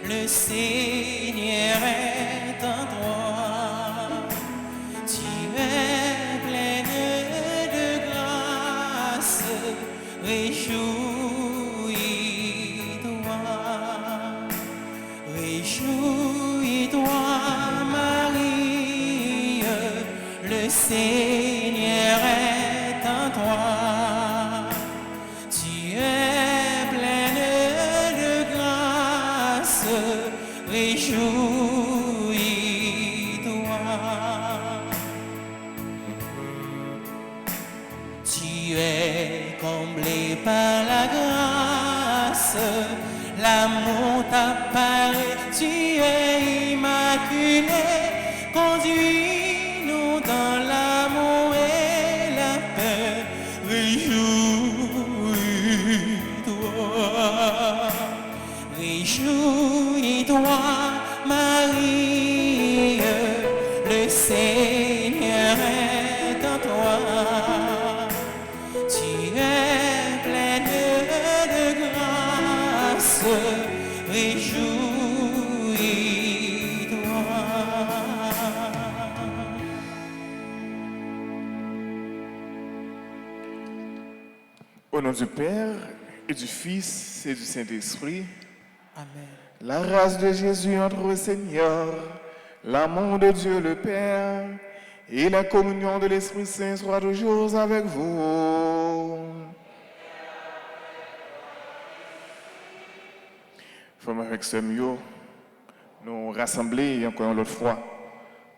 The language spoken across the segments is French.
le Seigneur est en toi. Tu es pleine de grâce, réjouis-toi. Réjouis-toi, Marie, le Seigneur est en toi. Tu es pleine de grâce, réjouis-toi. Tu es comblé par la grâce, l'amour t'apparaît, tu es immaculé, conduis-nous dans l'amour et la paix, réjouis-toi, réjouis-toi, Marie, le Seigneur est en toi. Tu es pleine de grâce, réjouis-toi. Au nom du Père et du Fils et du Saint-Esprit, Amen. la grâce de Jésus notre Seigneur, l'amour de Dieu le Père et la communion de l'Esprit Saint soient toujours avec vous. Frères avec Semio, nous rassembler encore une autre fois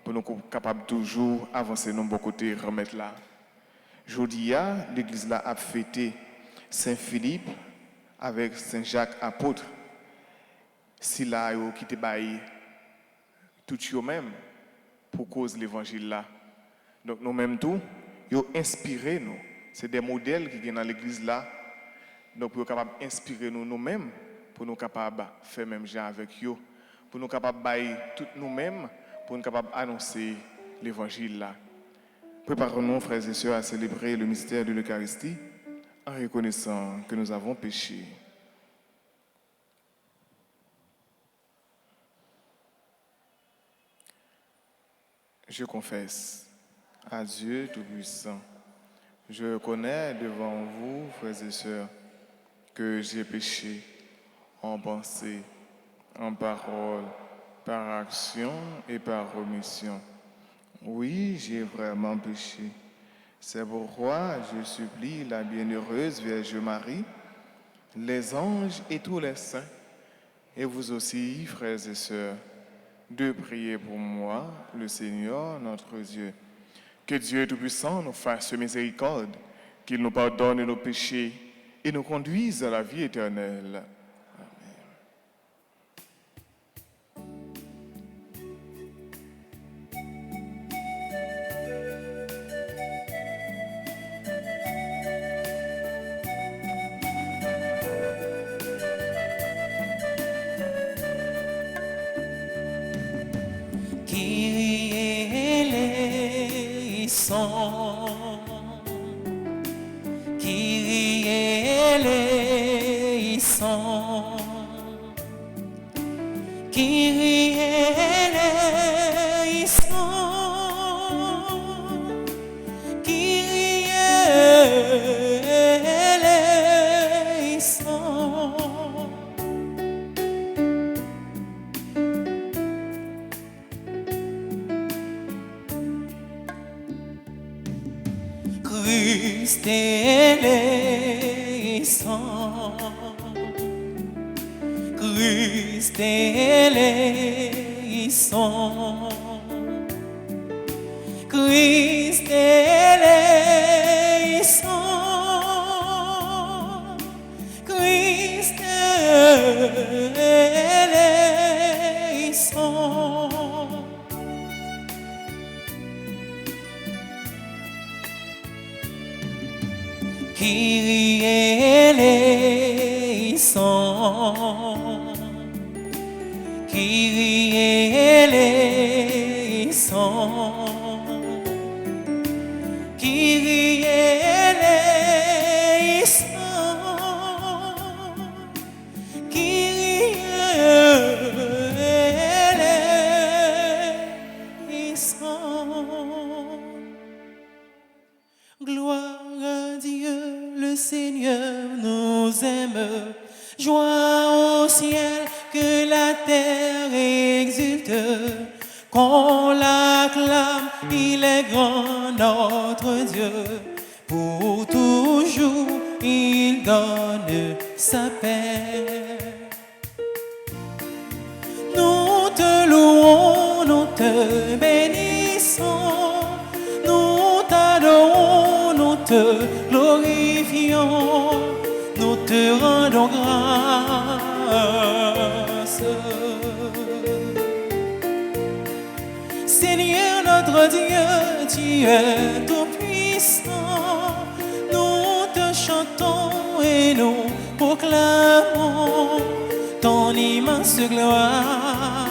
pour nous capables toujours avancer de nos côtés, remettre là. Aujourd'hui, l'église là a fêté Saint-Philippe avec Saint-Jacques apôtre. Si là, qui te baillé tout eux-mêmes pour cause de l'évangile là. Donc nous-mêmes tout, ils inspiré nous. C'est des modèles qui sont dans l'église là. Donc pour capable inspirer nous-mêmes pour nous capables faire même genre avec eux, pour nous capables bailler tout nous-mêmes pour nous capables annoncer l'évangile là. Préparons-nous frères et sœurs à célébrer le mystère de l'Eucharistie en reconnaissant que nous avons péché. Je confesse à Dieu Tout-Puissant, je reconnais devant vous, frères et sœurs, que j'ai péché en pensée, en parole, par action et par omission. Oui, j'ai vraiment péché. C'est pourquoi je supplie la bienheureuse Vierge Marie, les anges et tous les saints, et vous aussi, frères et sœurs, de prier pour moi, le Seigneur, notre Dieu. Que Dieu Tout-Puissant nous fasse miséricorde, qu'il nous pardonne nos péchés et nous conduise à la vie éternelle. Kyrie eleison, Kyrie eleison, Kyrie eleison. Christ eleison, Christ eleison, Christ eleison, Christ eleison. Kyrie eleison, Kyrie eleison, Kyrie eleison, Kyrie Seigneur nous aime. Joie au ciel, que la terre exulte. Qu'on l'acclame, il est grand notre Dieu. Pour toujours, il donne sa paix. Nous te louons, nous te bénissons, nous t'adorons, nous te glorifions, nous te rendons grâce. Seigneur notre Dieu, tu es tout-puissant, nous te chantons et nous proclamons ton immense gloire.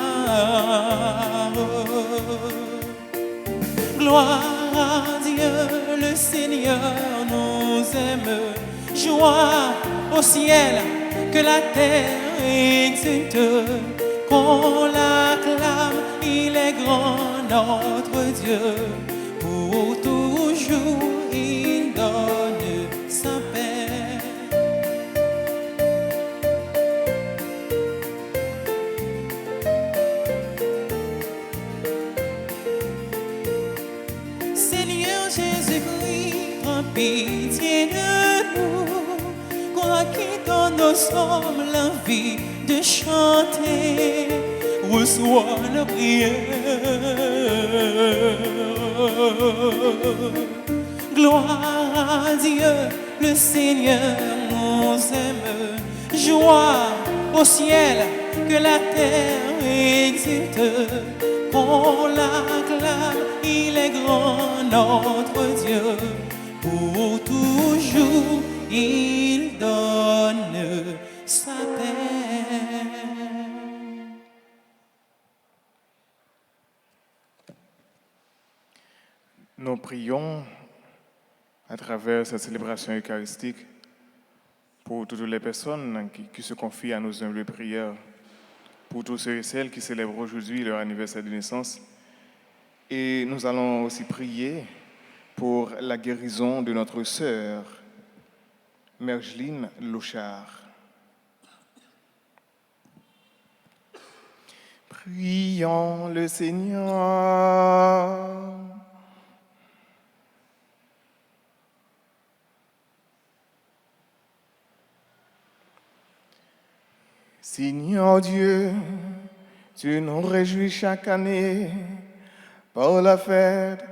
Gloire à Dieu, le Seigneur nous aime. Joie au ciel, que la terre exulte. Qu'on l'acclame, il est grand notre Dieu. Pour toujours, il donne sa paix. Seigneur Jésus-Christ, prends pitié de nous. Quoi qui donne nos sommes l'envie de chanter, reçois nos prières. Gloire à Dieu, le Seigneur nous aime. Joie au ciel, que la terre exulte. Qu'on l'acclame, il est grand notre Dieu. Pour toujours, il donne sa paix. Nous prions à travers cette célébration eucharistique pour toutes les personnes qui se confient à nos humbles prières, pour tous ceux et celles qui célèbrent aujourd'hui leur anniversaire de naissance. Et nous allons aussi prier pour la guérison de notre sœur, Mergeline Lochard. Prions le Seigneur. Seigneur Dieu, tu nous réjouis chaque année par la fête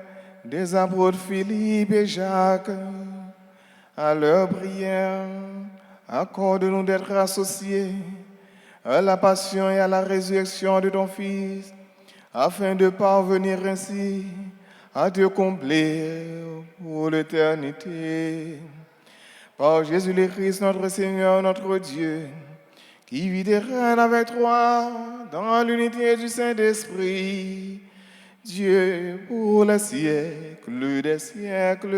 des apôtres Philippe et Jacques. À leur prière, accorde-nous d'être associés à la passion et à la résurrection de ton Fils, afin de parvenir ainsi à te combler pour l'éternité. Par Jésus le Christ, notre Seigneur, notre Dieu, qui vit et règne avec toi dans l'unité du Saint-Esprit, Dieu pour les siècles des siècles.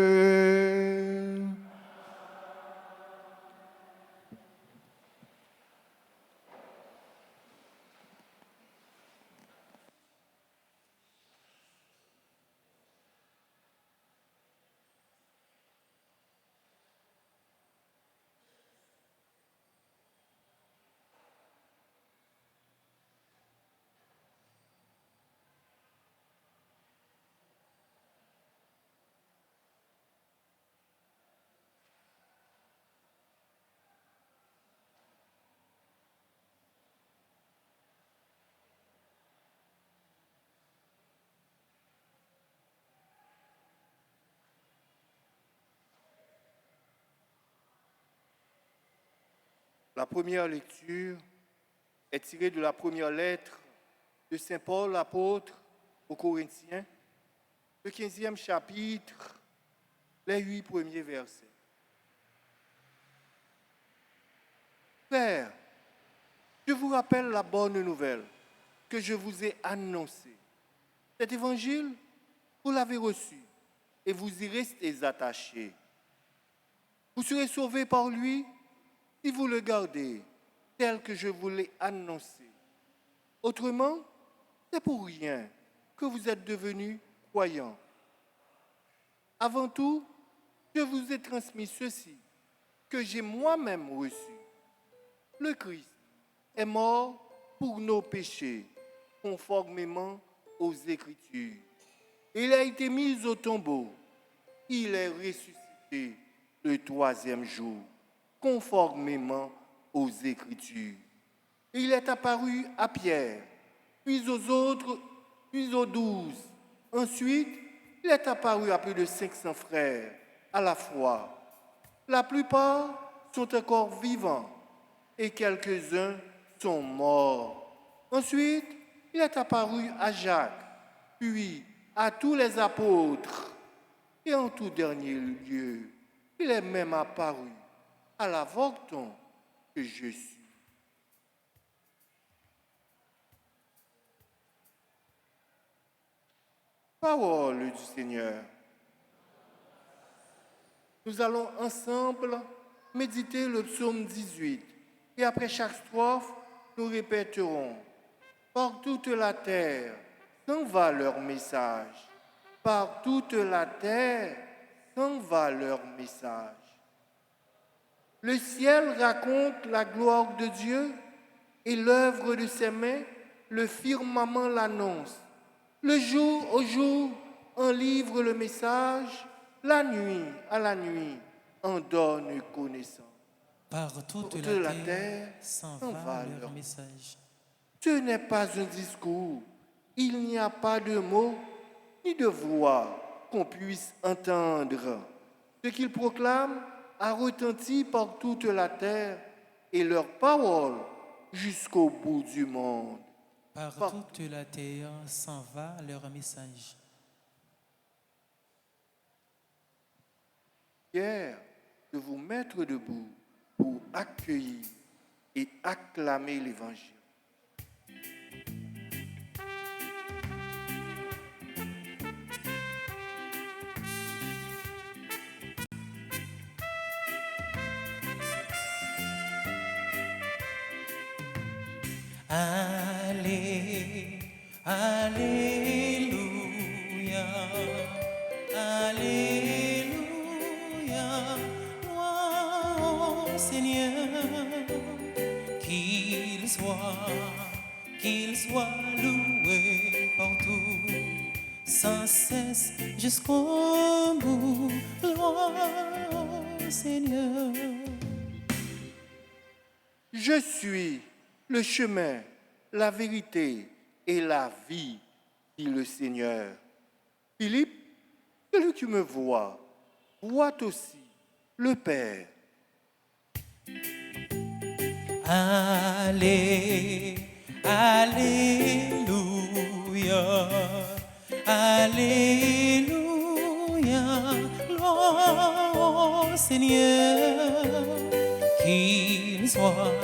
La première lecture est tirée de la première lettre de Saint Paul, l'apôtre aux Corinthiens, le 15e chapitre, les 8 premiers versets. Frères, je vous rappelle la bonne nouvelle que je vous ai annoncée. Cet évangile, vous l'avez reçu et vous y restez attachés. Vous serez sauvés par lui si vous le gardez tel que je vous l'ai annoncé. Autrement, c'est pour rien que vous êtes devenus croyants. Avant tout, je vous ai transmis ceci. que j'ai moi-même reçu. Le Christ est mort pour nos péchés, conformément aux Écritures. Il a été mis au tombeau. Il est ressuscité le troisième jour, conformément aux Écritures. Il est apparu à Pierre, puis aux autres, puis aux 12. Ensuite, il est apparu à plus de 500 frères à la fois. La plupart sont encore vivants et quelques-uns sont morts. Ensuite, il est apparu à Jacques, puis à tous les apôtres. Et en tout dernier lieu, il est même apparu à l'avorton que je suis. Parole du Seigneur. Nous allons ensemble méditer le psaume 18 et après chaque strophe, nous répéterons « Par toute la terre s'en va leur message, par toute la terre s'en va leur message. » Le ciel raconte la gloire de Dieu et l'œuvre de ses mains, le firmament l'annonce. Le jour au jour en livre le message, la nuit à la nuit en donne connaissance. Par toute Toute la terre s'en va leur message. Ce n'est pas un discours, il n'y a pas de mots ni de voix qu'on puisse entendre. Ce qu'ils proclament a retenti par toute la terre et leur parole jusqu'au bout du monde. Par toute la terre s'en va leur message. Fier de vous mettre debout pour accueillir et acclamer l'Évangile. Allez, alléluia, alléluia, gloire au Seigneur, qu'il soit loué partout, sans cesse jusqu'au bout, gloire au Seigneur. Je suis le chemin, la vérité et la vie, dit le Seigneur. Philippe, celui qui me voit aussi le Père. Allez, alléluia, alléluia, gloire au Seigneur, qu'il soit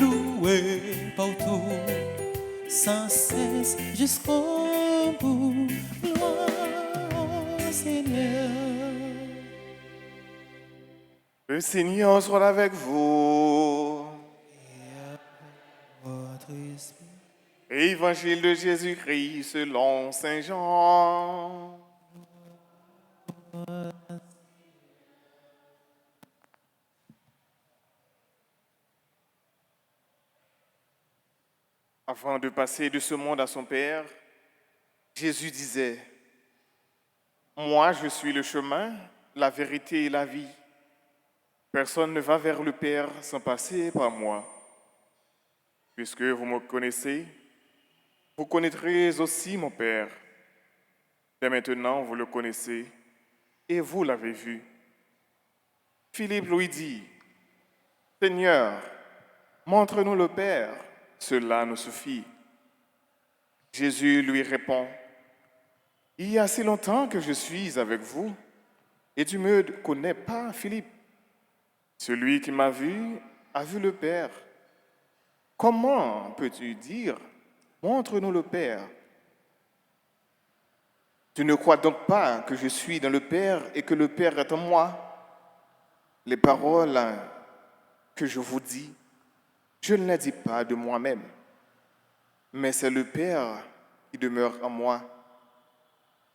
loué partout, sans cesse jusqu'au bout, gloire au Seigneur. Le Seigneur soit avec vous. Votre esprit. Évangile de Jésus-Christ selon Saint Jean. Avant de passer de ce monde à son Père, Jésus disait, « Moi, je suis le chemin, la vérité et la vie. Personne ne va vers le Père sans passer par moi. Puisque vous me connaissez, vous connaîtrez aussi mon Père. Dès maintenant, vous le connaissez et vous l'avez vu. » Philippe lui dit, « Seigneur, montre-nous le Père, cela nous suffit. » Jésus lui répond, « Il y a si longtemps que je suis avec vous et tu ne me connais pas, Philippe. Celui qui m'a vu a vu le Père. Comment peux-tu dire, montre-nous le Père? Tu ne crois donc pas que je suis dans le Père et que le Père est en moi? Les paroles que je vous dis, je ne les dis pas de moi-même, mais c'est le Père qui demeure en moi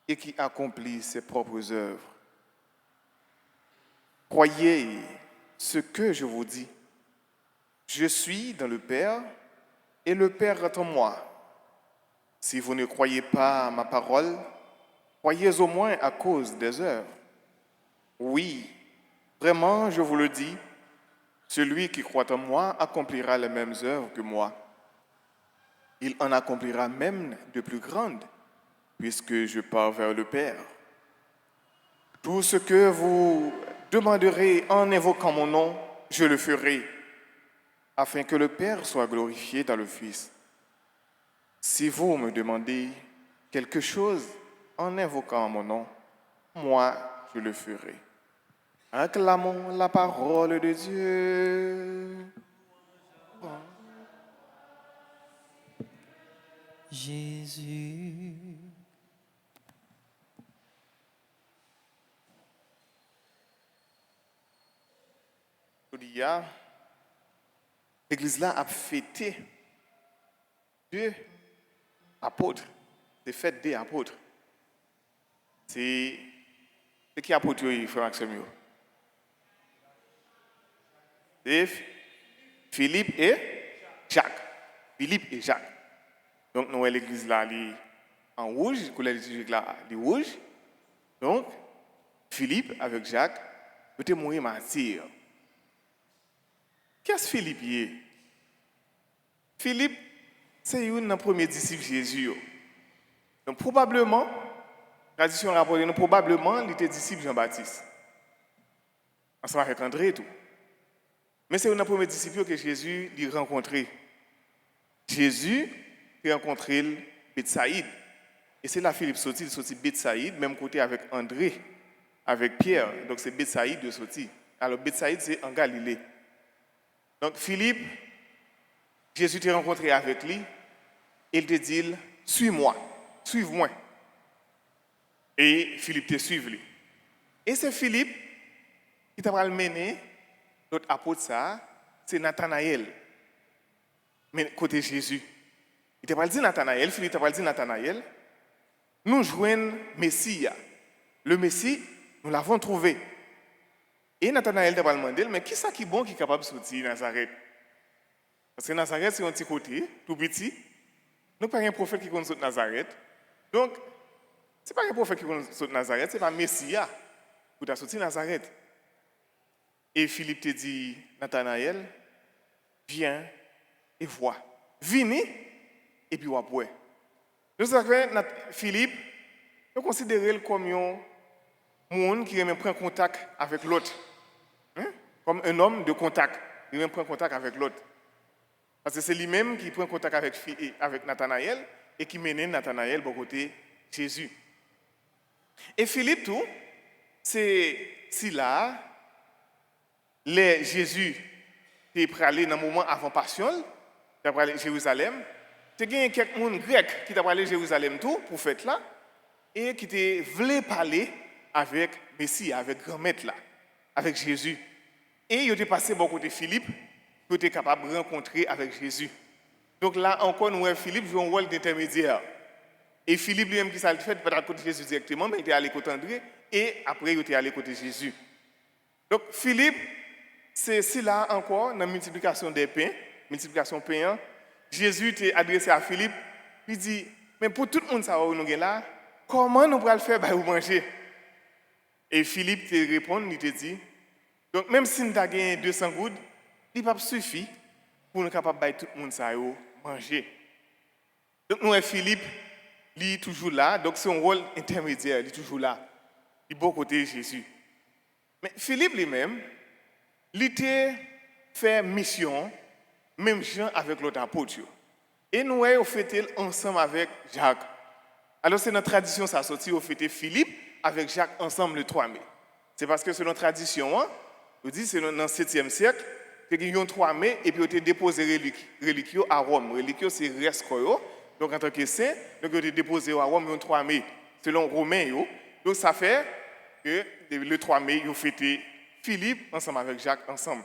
et qui accomplit ses propres œuvres. croyez ce que je vous dis. Je suis dans le Père et le Père est en moi. Si vous ne croyez pas à ma parole, croyez au moins à cause des œuvres. Oui, vraiment, je vous le dis, celui qui croit en moi accomplira les mêmes œuvres que moi. Il en accomplira même de plus grandes, puisque je pars vers le Père. Tout ce que vous demanderez en invoquant mon nom, je le ferai, afin que le Père soit glorifié dans le Fils. Si vous me demandez quelque chose en invoquant mon nom, moi, je le ferai. Acclamons la parole de Dieu. Jésus. Aujourd'hui, l'église là a fêté deux apôtres. C'est fête des apôtres. C'est qui apôtres, frère Maxime? C'est Philippe et Jacques. Philippe et Jacques. Donc, nous avons l'église là en rouge, couleur liturgique là, de rouge. Donc, Philippe avec Jacques, vous êtes mourir martyr. Qu'est-ce que Philippe est? Philippe, c'est un des premiers disciples de Jésus. Donc, probablement, la tradition rapporte, probablement, il était disciple de Jean-Baptiste. Ensemble avec André et tout. Mais c'est un des premiers disciples que Jésus a rencontré. Jésus a rencontré Bethsaïde. Et c'est là Philippe sorti, il sorti Bethsaïde, même côté avec André, avec Pierre. Donc c'est Bethsaïde de sorti. Alors Bethsaïde, c'est en Galilée. Donc Philippe, Jésus t'a rencontré avec lui, il te dit, suis-moi, suive-moi. Et Philippe te suive lui. Et c'est Philippe qui t'a mené, l'autre apôtre ça, c'est Nathanaël. Mais côté Jésus. Il t'a pas dit Nathanaël, Philippe t'a pas dit Nathanaël. Nous joignons Messie. Le Messie, nous l'avons trouvé. Et Nathanaël t'a demandé, mais qui est-ce qui est bon qui est capable de sortir de Nazareth? Parce que Nazareth, c'est un petit côté, tout petit. Nous n'avons pas un prophète qui connaît Nazareth. Donc, ce n'est pas un prophète qui connaît Nazareth, ce n'est pas Messie qui a sorti de Nazareth. Et Philippe te dit, Nathanaël, viens et vois. Venez et puis vois. Nous savons Philippe, nous considérons comme un monde qui même prend contact avec l'autre. Comme un homme de contact. Il même prend contact avec l'autre. Parce que c'est lui-même qui prend contact avec Nathanaël et qui mène Nathanaël au côté Jésus. Et Philippe, tout, c'est si là, Jésus est prêt à aller dans le moment avant Passion, il est prêt à aller à Jérusalem. Il y a quelqu'un grec qui t'a parlé à Jérusalem tout pour faire là et qui te voulait parler avec Messie, avec grand maître là, avec Jésus. Et il est passé beaucoup de Philippe pour être capable de rencontrer avec Jésus. Donc là encore, nous Philippe joue un rôle d'intermédiaire. Et Philippe lui-même qui s'est fait pas à côté de Jésus directement, mais il était allé côté André et après il était allé côté Jésus. Donc Philippe, c'est là encore dans la multiplication des pains, multiplication payant. Jésus t'est adressé à Philippe, il dit, mais pour tout le monde ça va nous là, comment nous pourrons le faire pour manger? Et Philippe te répond, il te dit, donc même si nous avons gagné 200 gouttes, il n'a pas suffi pour nous capables de tout le monde ça manger. Donc nous Philippe, il est toujours là, donc c'est un rôle intermédiaire, il est toujours là. Il est beau côté Jésus. Mais Philippe lui-même, il était fait mission, même Jean avec l'autre apôtre. Et nous avons fêté ensemble avec Jacques. Alors c'est notre tradition, ça a sorti, on fêté Philippe avec Jacques ensemble le 3 mai. C'est parce que c'est notre tradition, on dit c'est dans le 7e siècle, il y a eu 3 mai et puis on a déposé reliques à Rome. Reliques, c'est reste quoi. Donc en tant que saint, donc on a déposé à Rome le 3 mai, selon Romain. Donc ça fait que le 3 mai, ils ont fêté Philippe ensemble avec Jacques ensemble.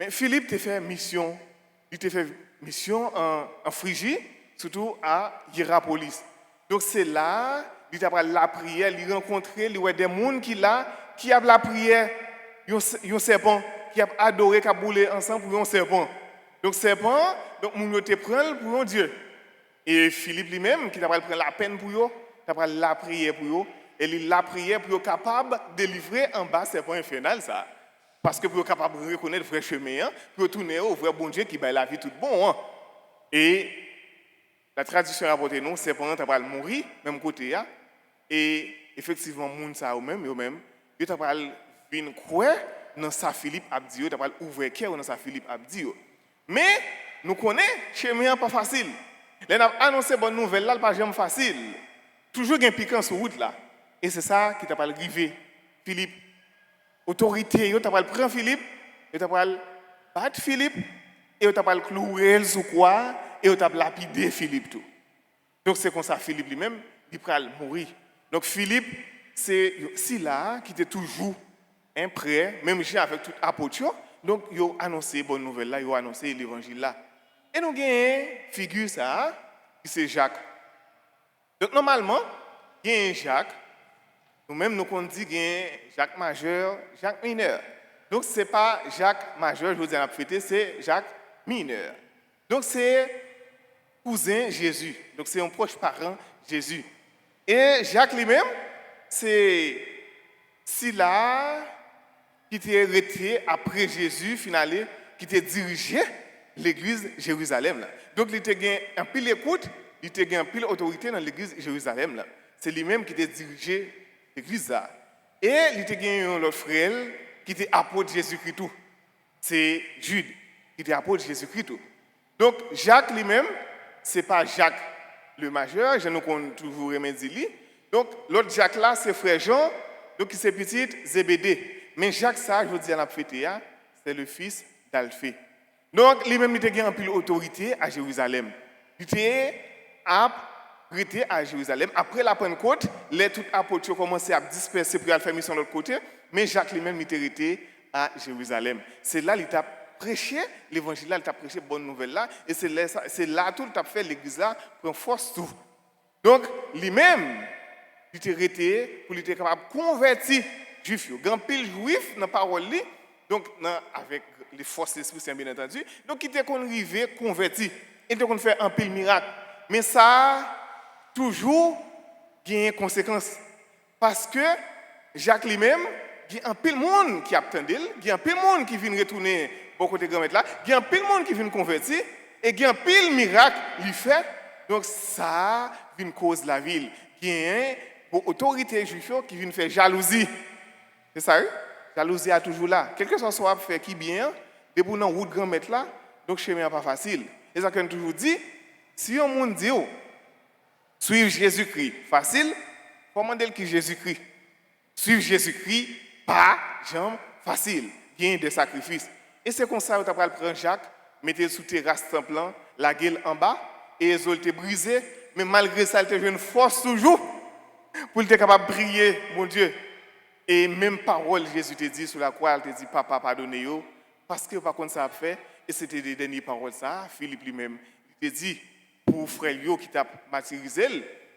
Mais Philippe t'a fait mission. Il t'a fait mission en Phrygie, surtout à Hiérapolis. Donc c'est là, il t'a pris la prière, il a rencontré, il y a des gens qui a la prière un serpent qui a adoré, qui a boulé ensemble pour un serpent. Donc serpent, donc moun te prend pour un Dieu. Et Philippe lui-même, qui t'a pris la peine pour eux, t'a pris la prière pour eux, et il la prière pour être capable de délivrer en bas serpent infernal ça. Parce que pour être capable de reconnaître le vrai chemin, pour tourner au vrai bon Dieu qui baille la vie tout bon. Hein. Et la tradition rapporte nous, serpent t'a pris mourir même côté là. Et effectivement, moun ça eux même, ils t'a pris venir croire dans sa Philippe a dit, t'a pris ouvrir cœur dans sa Philippe a dit. Mais nous connaissons, chemin pas facile. Les a annoncé bonne nouvelle là, pas jamais facile. Toujours un piquant sur route là. Et c'est ça qui t'a pas arrivé. Philippe, autorité, tu t'a pas prendre Philippe, tu t'a pas battre Philippe, et tu t'a pas clouer sur quoi, et tu t'a lapidé Philippe tout. Donc c'est comme ça Philippe lui-même, il va mourir. Donc Philippe, c'est si là qui était toujours un prêt, même avec tout apôtre. Donc il a annoncé bonne nouvelle là, il a annoncé l'évangile là. Et nous avons une figure ça, qui c'est Jacques. Donc normalement, il y a un Jacques. Nous-mêmes, nous dit qu'il y a Jacques majeur, Jacques mineur. Donc, ce n'est pas Jacques majeur, je vous dis à la fête, c'est Jacques mineur. Donc, c'est cousin Jésus. Donc, c'est un proche parent Jésus. Et Jacques lui-même, c'est Sila qui était arrêté après Jésus, finalement, qui était dirigé l'église Jérusalem. Là. Donc, il était un pile écoute, il était un pile autorité dans l'église Jérusalem. Là. C'est lui-même qui était dirigé l'église là. Et il était un autre frère qui était apôtre Jésus-Christ. C'est Jude qui était apôtre Jésus-Christ. Donc Jacques lui-même, c'est pas Jacques le majeur, je nous connais toujours remédier. Donc l'autre Jacques là, c'est frère Jean, donc c'est petit Zébédée. Mais Jacques ça, je vous dis à la fête, c'est le fils d'Alphée. Donc lui-même il était en pile autorité à Jérusalem. Il était arrêté à Jérusalem. Après la Pentecôte, les tout apôtres ont commencé à disperser pour aller faire mission de l'autre côté, mais Jacques lui-même était arrêté à Jérusalem. C'est là qu'il a prêché l'évangile, là, il a prêché bonne nouvelle là, et c'est là tout il a fait l'église là pour force tout. Donc lui-même, il était arrêté pour être capable de convertir les juifs. Il y a un pile juif dans la parole, donc avec les forces de l'Esprit Saint bien entendu, donc il était arrivé converti, il était fait un pile miracle. Mais ça toujours gagne conséquence parce que Jacques lui-même il y a un pile monde qui attendait, il y a un pile monde qui vient retourner beaucoup de grands là, il y a un pile monde qui vient convertir et il y a un pile miracle lui fait. Donc ça vient cause la ville, il y a une autorité juive qui vient faire jalousie. C'est ça, oui? Jalousie est toujours là. Quelque chose soit fait qui bien, depuis dans route grand maître là, donc chemin n'est pas facile. Et ça qu'on toujours dit, si on monde dit suivre Jésus-Christ, facile, comment dire qui Jésus-Christ? Suivre Jésus-Christ, pas jamais facile. Il y a des sacrifices. Et c'est comme ça que tu as pris Jacques, mettez sous terrasse temple, la gueule en bas, et les ont brisé, mais malgré ça, il a une force toujours pour être capable de prier, mon Dieu. Et même parole, Jésus te dit sur la croix, il te dit, papa, pardonnez-vous, parce que par contre ça a fait, et c'était les dernières paroles, ça, Philippe lui-même, il te dit, pour frère Yo qui t'a martyrisé,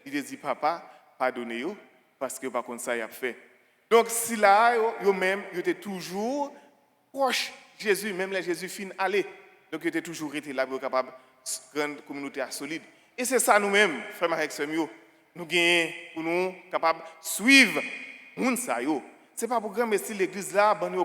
il te dit, papa, pardonnez-vous, parce que par contre ça il a fait. Donc si là, eux-mêmes, ils étaient toujours proches de Jésus, même les Jésus fin aller. Donc ils étaient toujours été là pour capable de rendre la communauté solide. Et c'est ça nous-mêmes, frères et sœurs, nous gagnons pour nous capables de suivre moun sa yo. C'est pas pour grand mais si l'église là, bon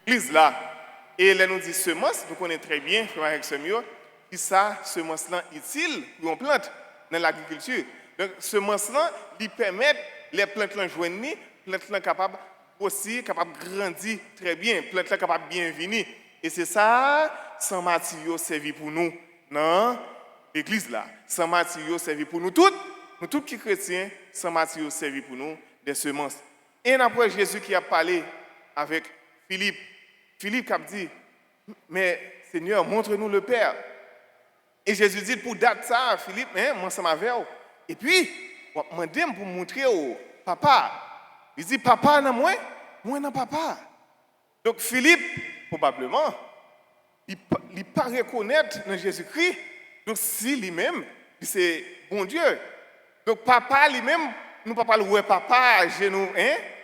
l'église là, et là nous dit semence, nous connaissons très bien, frère et sœurs, qui ça, semence là utile pour une plante dans l'agriculture. Donc semence là, lui permet les plantes là joindre, plantes là capable aussi capable grandir très bien, plantes là capable bien venir. Et c'est ça, sans matériaux servi pour nous dans l'église là. Sans matériaux servi pour nous tous qui chrétiens, sans matériaux servi pour nous des semences. Et après Jésus qui a parlé avec Philippe qui a dit, mais Seigneur, montre-nous le Père. Et Jésus dit, pour date ça, Philippe, moi ça m'a vu. Et puis, on m'a demandé pour montrer au papa. Il dit, papa, non, moi non, papa. Donc Philippe, probablement, il ne pas reconnaître dans Jésus-Christ. Donc si lui-même, c'est bon Dieu. Donc papa lui-même, nous ne pouvons pas le voir papa, nous,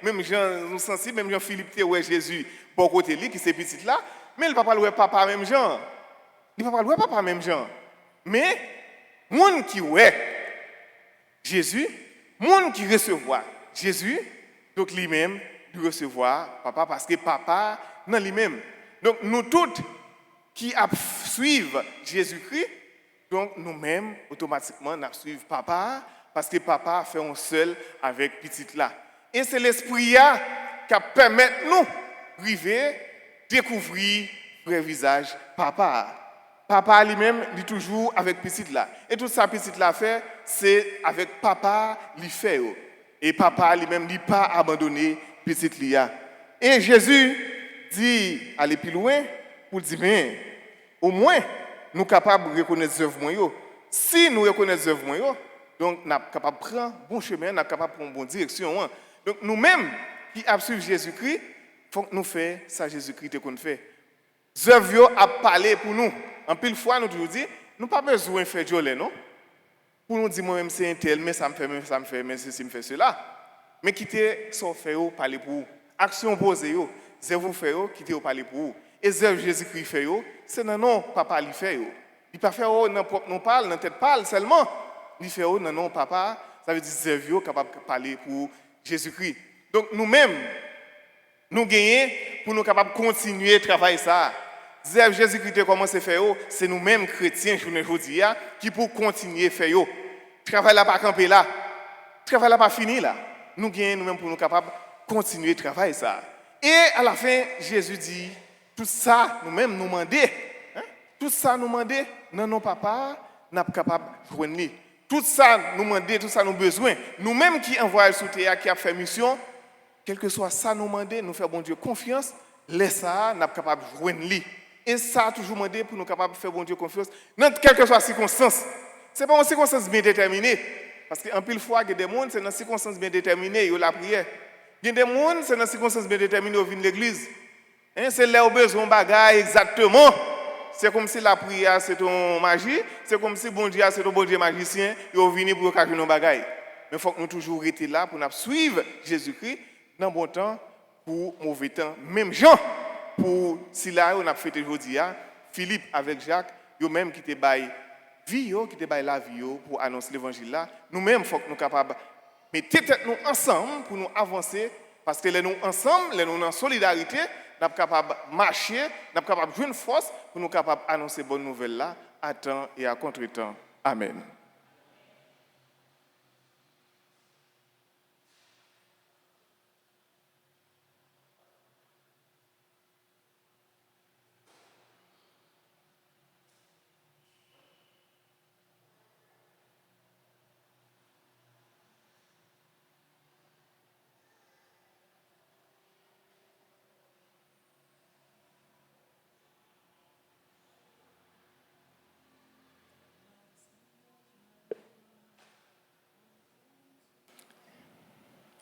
même Jean, nous sensibles, même Jean-Philippe, ouais Jésus, bon côté lui, qui c'est petit là, mais il ne peut pas le voir papa même Jean. Il ne peut pas le voir papa même Jean. Mais, monde qui ouais Jésus, monde qui recevoir Jésus, donc lui-même, de recevoir papa, parce que papa, non lui-même. Donc nous tous qui suivent Jésus-Christ, donc nous-mêmes, automatiquement, nous suivons papa, parce que papa fait un seul avec petite là. Et c'est l'esprit qui permet nous d'arriver, découvrir le vrai visage papa. Papa lui-même, il est toujours avec petite là. Et tout ça, petite là fait, c'est avec papa, il fait. Et papa lui-même, il n'a pas abandonné petite là. Et Jésus dit, allez plus loin, pour dire, mais au moins, nous sommes capables de reconnaître les œuvres. Si nous reconnaissons les œuvres, donc nous sommes capables de prendre un bon chemin, nous sommes capables de prendre une bonne direction. Donc nous-mêmes, qui suivons Jésus-Christ, il faut que nous fassions ça Jésus-Christ qu'on fait. Les œuvres a parlé pour nous. En pile fois, nous toujours dit, nous n'avons pas besoin de faire jolie, non? Pour nous dire, moi-même, c'est un tel, mais ça me fait, mais ceci me fait cela. Mais quittez son fait, parler pour vous. Action posée, c'est vous fait, quittez parler pour vous. Et œuvre Jésus-Christ fait, c'est non, non, papa lui fait. Il ne pas faire dans propre non parle, dans tête parle seulement. Il fait non, non, papa, ça veut dire œuvre capable de parler pour Jésus-Christ. Donc nous-mêmes, nous gagnons pour nous capables de continuer à travailler ça. Jésus-Christ commence à faire, c'est nous-mêmes chrétiens, aujourd'hui, qui pour continuer à faire. Travail là pas camper là. Travail là pas fini là. Nous gagnons nous-mêmes pour nous capables de continuer à travailler ça. Et à la fin, Jésus dit, tout ça, nous-mêmes nous demander. Tout ça nous demander, non, non, papa, nous sommes capables de joindre. Tout ça nous demander, tout ça nous besoin. Nous-mêmes qui envoyons sous terre, qui a fait mission, quel que soit ça nous demander, nous faire bon Dieu confiance, laisse ça, nous sommes capables de joindre. Et ça, toujours demandé pour nous capables de faire bon Dieu confiance, dans quelle que soit la circonstance. Ce n'est pas une circonstance bien déterminée. Parce qu'en pile fois, il y a des gens, c'est dans une circonstance bien déterminée, ils ont la prière. Il y a des gens, c'est dans une circonstance bien déterminée, ils viennent de l'église. C'est là où besoin de bagaille exactement. C'est comme si la prière, c'est ton magie. C'est comme si bon Dieu, c'est ton bon Dieu magicien. Ils viennent pour cacher nos bagailles. Mais il faut que nous toujours rester là pour nous suivre Jésus-Christ dans bon temps pour mauvais temps. Même Jean, pour si là on a fêté aujourd'hui, Philippe avec Jacques, eux même qui te baillent vie, qui te baillent la vie pour annoncer l'évangile là. Nous-mêmes, il faut que nous soyons capables de mettre nous ensemble pour nous avancer. Parce que nous ensemble, nous en solidarité, nous sommes capables de marcher, nous sommes capables de jouer une force pour nous capables d'annoncer bonne nouvelle là à temps et à contre-temps. Amen.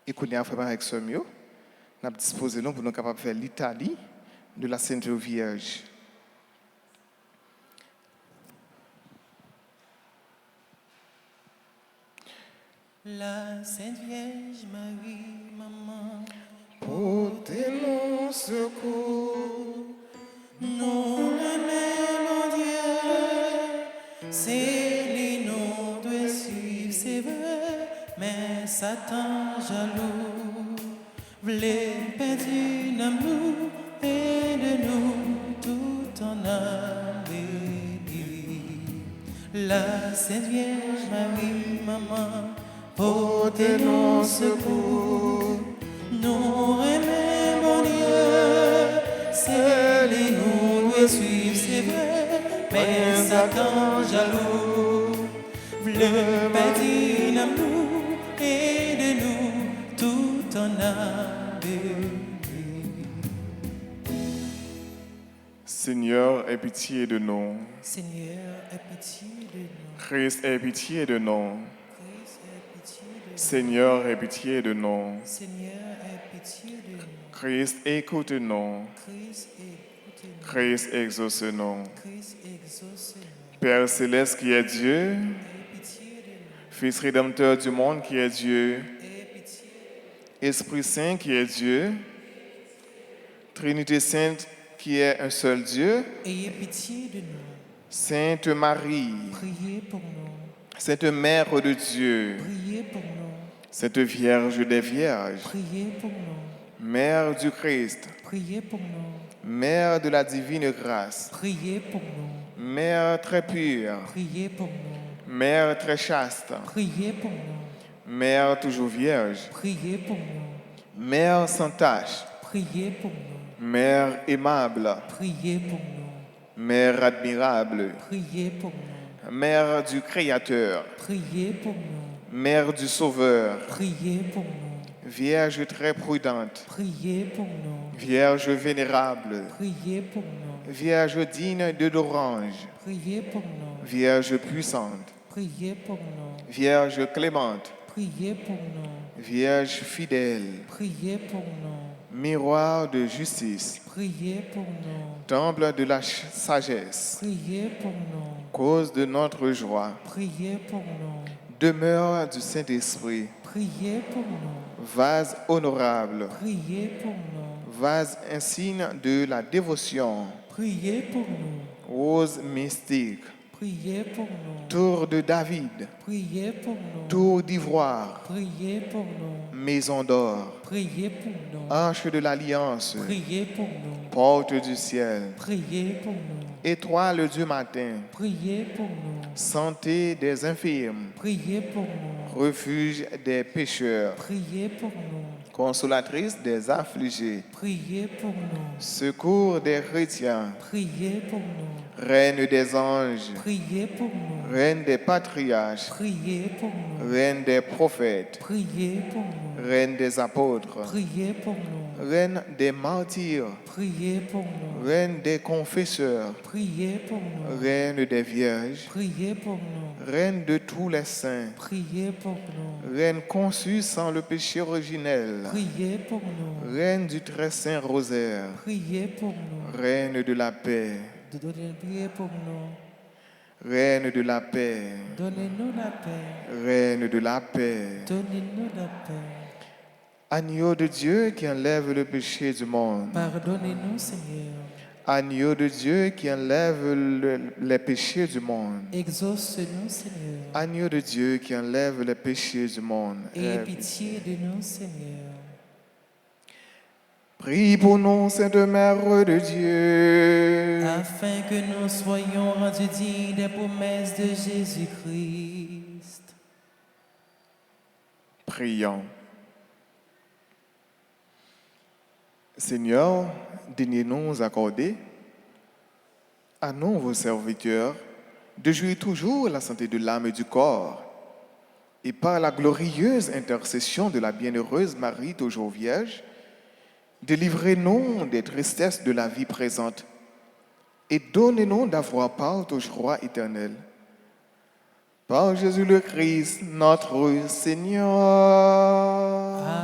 Et qu'on a fait avec ce mieux, nous avons disposé pour nous capables de faire l'Italie de la Sainte Vierge. La Sainte Vierge Marie, maman, portez-nous secours. nous aimons Dieu, c'est lui nous doit suivre, c'est vrai, mais Satan jaloux, voulait perdre nous et de nous tout en amélie. La Sainte Vierge Marie, maman, portez-nous secours, nous aimons Dieu, c'est lui nous doit suivre, c'est vrai, mais Satan jaloux, voulait perdre nous et de nous tout en amélie. Seigneur, aie pitié de nous. Seigneur, aie pitié de nous. Christ, aie pitié de nous. Christ, aie pitié de nous. Seigneur, aie pitié de nous. Seigneur, aie pitié de nous. Christ, écoute-nous. Christ, écoute-nous. Christ, exauce-nous. Christ, exauce-nous. Père céleste qui est Dieu, Aie pitié de nous. Fils rédempteur du monde qui est Dieu, Aie pitié. Esprit Saint qui est Dieu, Trinité Sainte qui est un seul Dieu, Ayez pitié de nous. Sainte Marie, Priez pour nous. Sainte Mère de Dieu, Priez pour nous. Sainte Vierge des Vierges, Priez pour nous. Mère du Christ, Priez pour nous. Mère de la divine grâce, Priez pour nous. Mère très pure, Priez pour nous. Mère très chaste, Priez pour nous. Mère toujours vierge, Priez pour nous. Mère sans tache, Priez pour nous. Mère aimable, Priez pour nous. Mère admirable, Priez pour nous. Mère du Créateur, Priez pour nous. Mère du Sauveur, Priez pour nous. Vierge très prudente, Priez pour nous. Vierge vénérable, Priez pour nous. Vierge digne de l'orange, Priez pour nous. Vierge puissante, Priez pour nous. Vierge clémente, Priez pour nous. Vierge fidèle, Priez pour nous. miroir de justice, Priez pour nous. temple de la sagesse, Priez pour nous. cause de notre joie, Priez pour nous. demeure du Saint-Esprit, Priez pour nous. vase honorable, Priez pour nous. vase insigne de la dévotion, Priez pour nous. rose mystique, Priez pour nous. tour de David, Priez pour nous. tour d'ivoire, Priez pour nous. maison d'or, Priez pour nous. arche de l'alliance, Priez pour nous. porte du ciel, Priez pour nous. étoile du matin, Priez pour nous. santé des infirmes, Priez pour nous. refuge des pécheurs, Priez pour nous. consolatrice des affligés, Priez pour nous. secours des chrétiens, Priez pour nous. reine des anges, Priez pour nous. reine des patriarches, Priez pour nous. reine des prophètes, Priez pour nous. reine des apôtres, Priez pour nous. reine des martyrs, Priez pour nous. reine des confesseurs, Priez pour nous. reine des vierges, Priez pour nous. reine de tous les saints, Priez pour nous. reine conçue sans le péché originel, Priez pour nous. reine du très saint rosaire, Priez pour nous. reine de la paix, Priez pour nous. reine de la paix, Donnez-nous la paix. reine de la paix, Donnez-nous la paix. agneau de Dieu qui enlève le péché du monde, Pardonnez-nous, Seigneur. agneau de Dieu qui enlève les péchés du monde, Exauce-nous, Seigneur. agneau de Dieu qui enlève les péchés du monde. Ayez pitié de nous, Seigneur. Prie pour nous, Sainte Mère de Dieu, Afin que nous soyons rendus dignes des promesses de Jésus-Christ. Prions. Seigneur, daignez-nous accorder à nous, vos serviteurs, de jouir toujours la santé de l'âme et du corps, et par la glorieuse intercession de la bienheureuse Marie, toujours vierge, délivrez-nous des tristesses de la vie présente et donnez-nous d'avoir part au joie éternelle. Par Jésus le Christ, notre Seigneur. Amen.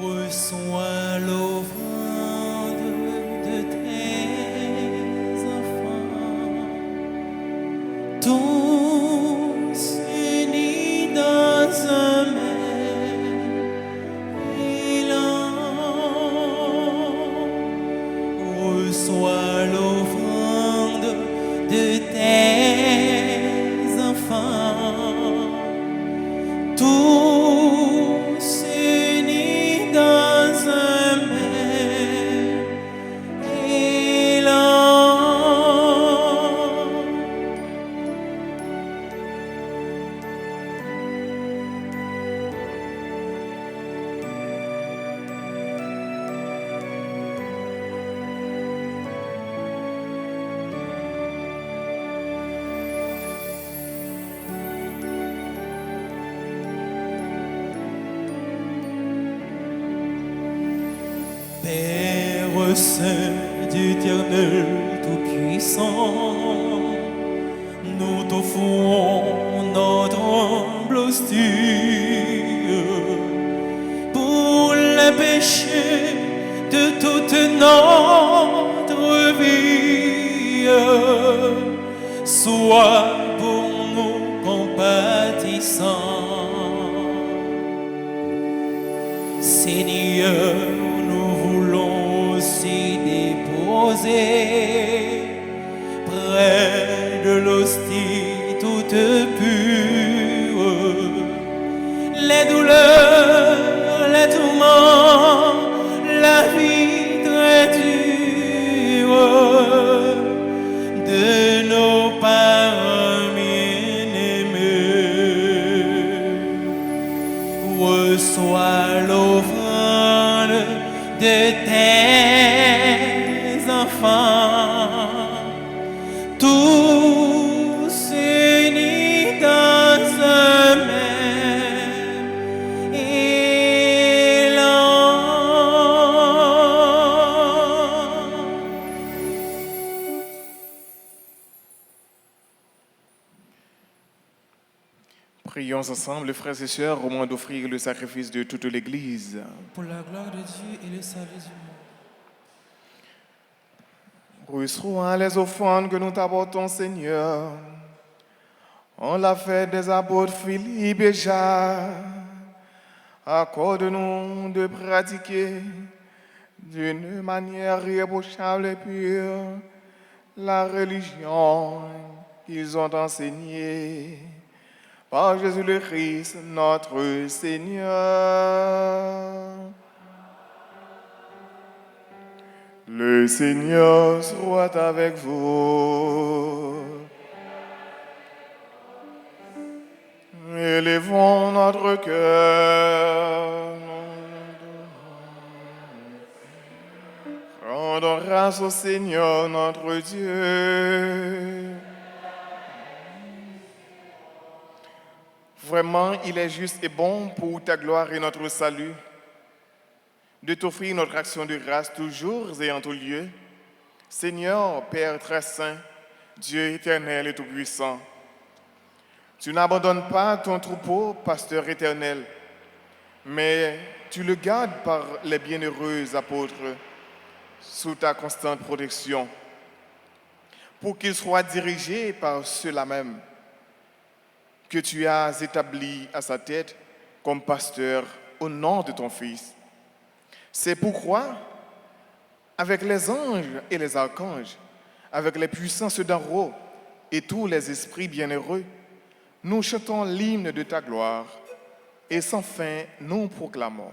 Reçois l'offrande de tes enfants, tous unis dans un même élan. Reçois l'offrande de tes enfants, tous unis dans un même le sein d'Éternel Tout-Puissant, nous t'offrons notre humble hostie pour les péchés de toute notre vie. Sois pour nous compatissant. Seigneur, nous voulons aussi déposer près de l'hostie toute pure les douleurs, les tourments, la vie très dure de nos parents bien-aimés. Reçois l'offrande de tes enfants, tous unis dans un même élan. Prions ensemble, frères et sœurs, au moment d'offrir le sacrifice de toute l'Église. Pour la gloire de Dieu et le salut du monde. Reçois les offrandes que nous t'apportons, Seigneur. On l'a fait des apôtres Philippe et Jacques. Accorde-nous de pratiquer d'une manière irréprochable et pure la religion qu'ils ont enseignée. Par Jésus le Christ, notre Seigneur. Le Seigneur soit avec vous. Élevons notre cœur. Rendons grâce au Seigneur notre Dieu. Vraiment, il est juste et bon pour ta gloire et notre salut de t'offrir notre action de grâce toujours et en tout lieu. Seigneur, Père très saint, Dieu éternel et tout-puissant, tu n'abandonnes pas ton troupeau, pasteur éternel, mais tu le gardes par les bienheureux apôtres sous ta constante protection, pour qu'il soit dirigé par ceux-là même que tu as établi à sa tête comme pasteur au nom de ton Fils. C'est pourquoi, avec les anges et les archanges, avec les puissances d'en haut et tous les esprits bienheureux, nous chantons l'hymne de ta gloire et sans fin nous proclamons.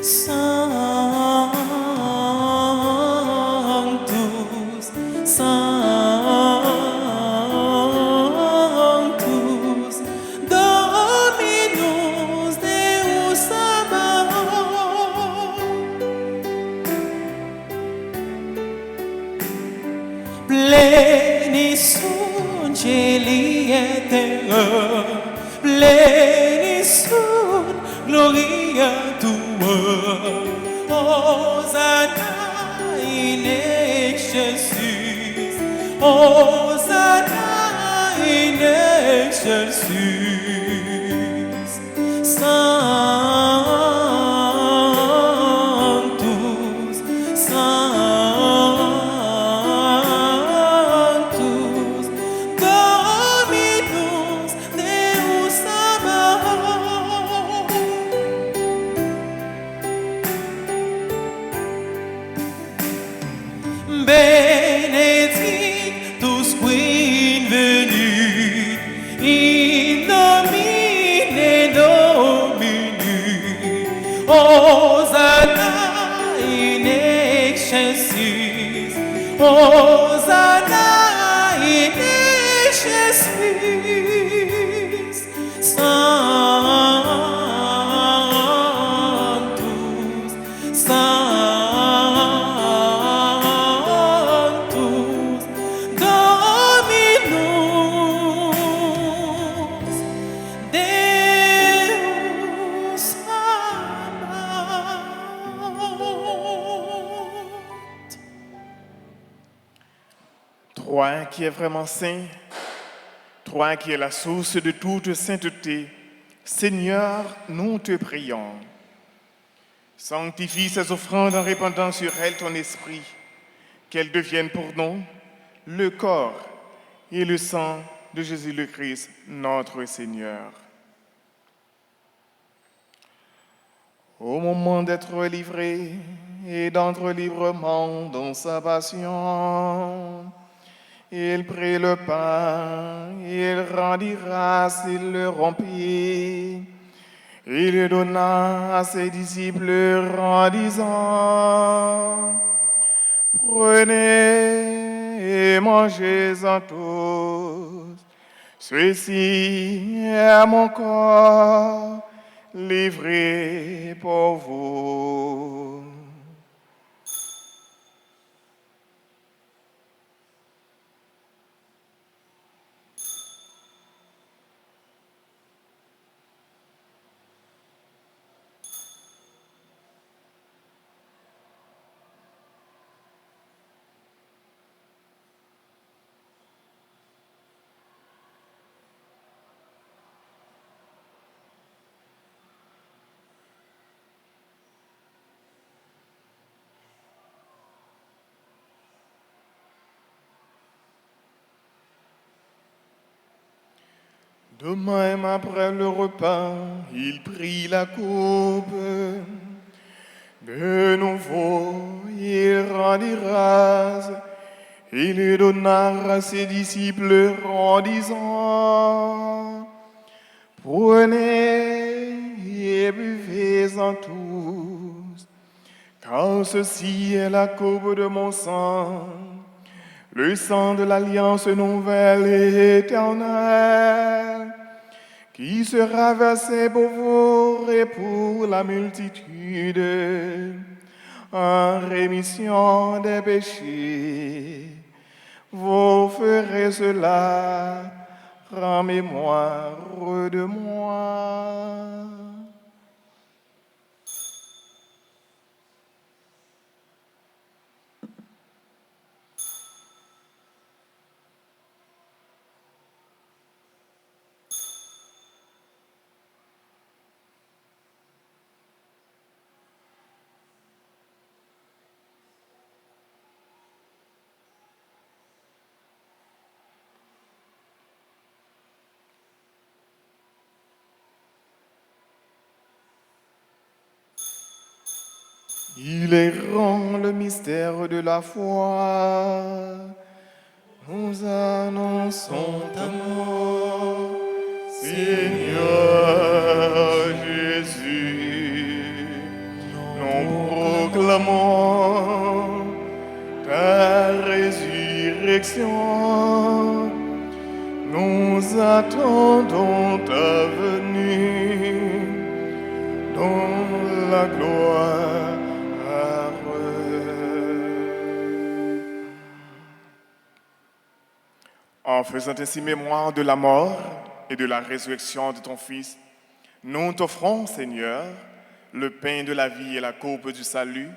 Sanctus, Sanctus, Dominus Deus Sabaoth. Pleni sunt celi et terra, pleni sunt gloria tua. Hosanna in excelsis, Hosanna in excelsis. Sanctus, Sanctus, Dominus Deus Sabaoth. Benedictus qui venit in nomine Domini. Hosanna in excelsis, Hosanna in excelsis. Sanctus, Toi qui es vraiment saint, toi qui es la source de toute sainteté, Seigneur, nous te prions. Sanctifie ces offrandes en répandant sur elles ton esprit, qu'elles deviennent pour nous le corps et le sang de Jésus le Christ, notre Seigneur. Au moment d'être livré et d'entrer librement dans sa passion, il prit le pain, il rendit grâce, il le rompit, il le donna à ses disciples en disant, prenez et mangez-en tous, ceci est mon corps livré pour vous. De même, après le repas, il prit la coupe. De nouveau, il rendit grâce. Il lui donna à ses disciples en disant, prenez et buvez-en tous, car ceci est la coupe de mon sang, le sang de l'alliance nouvelle et éternelle, qui sera versé pour vous et pour la multitude, en rémission des péchés. Vous ferez cela en mémoire de moi. Il est grand le mystère de la foi. Nous annonçons ta mort, Seigneur Jésus. Nous proclamons ta résurrection. Nous attendons ta venue dans la gloire. En faisant ainsi mémoire de la mort et de la résurrection de ton Fils, nous t'offrons, Seigneur, le pain de la vie et la coupe du salut,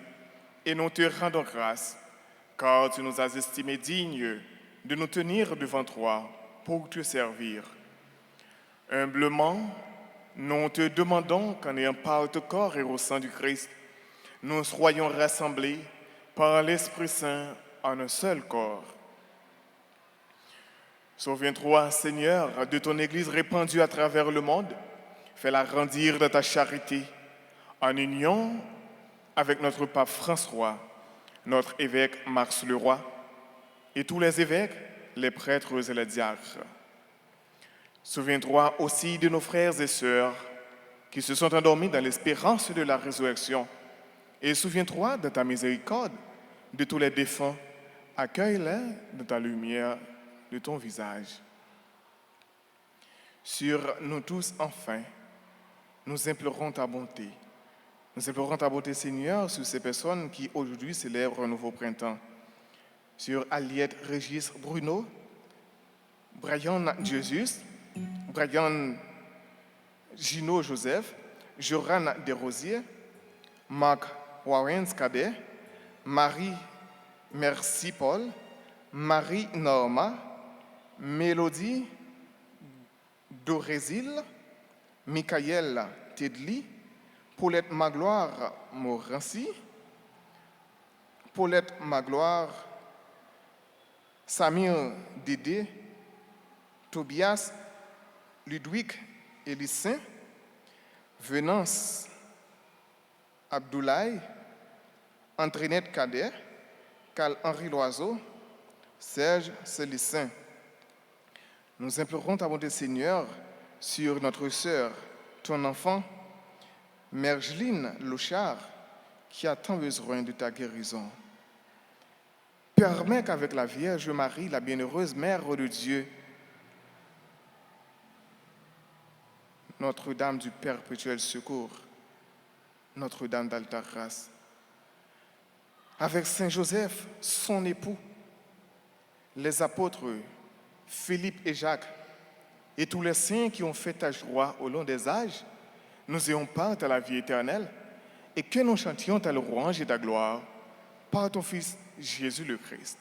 et nous te rendons grâce, car tu nous as estimés dignes de nous tenir devant toi pour te servir. Humblement, nous te demandons qu'en ayant part au corps et au sang du Christ, nous soyons rassemblés par l'Esprit Saint en un seul corps. Souviens-toi, Seigneur, de ton Église répandue à travers le monde. Fais-la grandir de ta charité, en union avec notre pape François, notre évêque Marc Leroy, et tous les évêques, les prêtres et les diacres. Souviens-toi aussi de nos frères et sœurs qui se sont endormis dans l'espérance de la résurrection. Et souviens-toi de ta miséricorde, de tous les défunts. Accueille-les dans ta lumière de ton visage. Sur nous tous, enfin, nous implorons ta bonté. Nous implorons ta bonté, Seigneur, sur ces personnes qui aujourd'hui célèbrent un nouveau printemps. Sur Aliette Régis Bruno, Brian Jesus, Brian Gino Joseph, Joran Desrosiers, Marc Warren Cadet, Marie Merci Paul, Marie-Norma, Mélodie Dorésil, Michael Tedli, Paulette Magloire Morancy, Paulette Magloire, Samir Dédé, Tobias Ludwig Elissin, Venance Abdoulaye, Andrinette Cadet, Carl-Henri Loiseau, Serge Célissin. Nous implorons ta bonté, Seigneur, sur notre sœur, ton enfant, Mergeline Louchard, qui a tant besoin de ta guérison. Permets qu'avec la Vierge Marie, la bienheureuse Mère de Dieu, Notre-Dame du Perpétuel Secours, Notre-Dame d'Alta Grâce, avec Saint Joseph, son époux, les apôtres Philippe et Jacques, et tous les saints qui ont fait ta joie au long des âges, nous ayons part à la vie éternelle, et que nous chantions ta louange et ta gloire par ton Fils Jésus le Christ.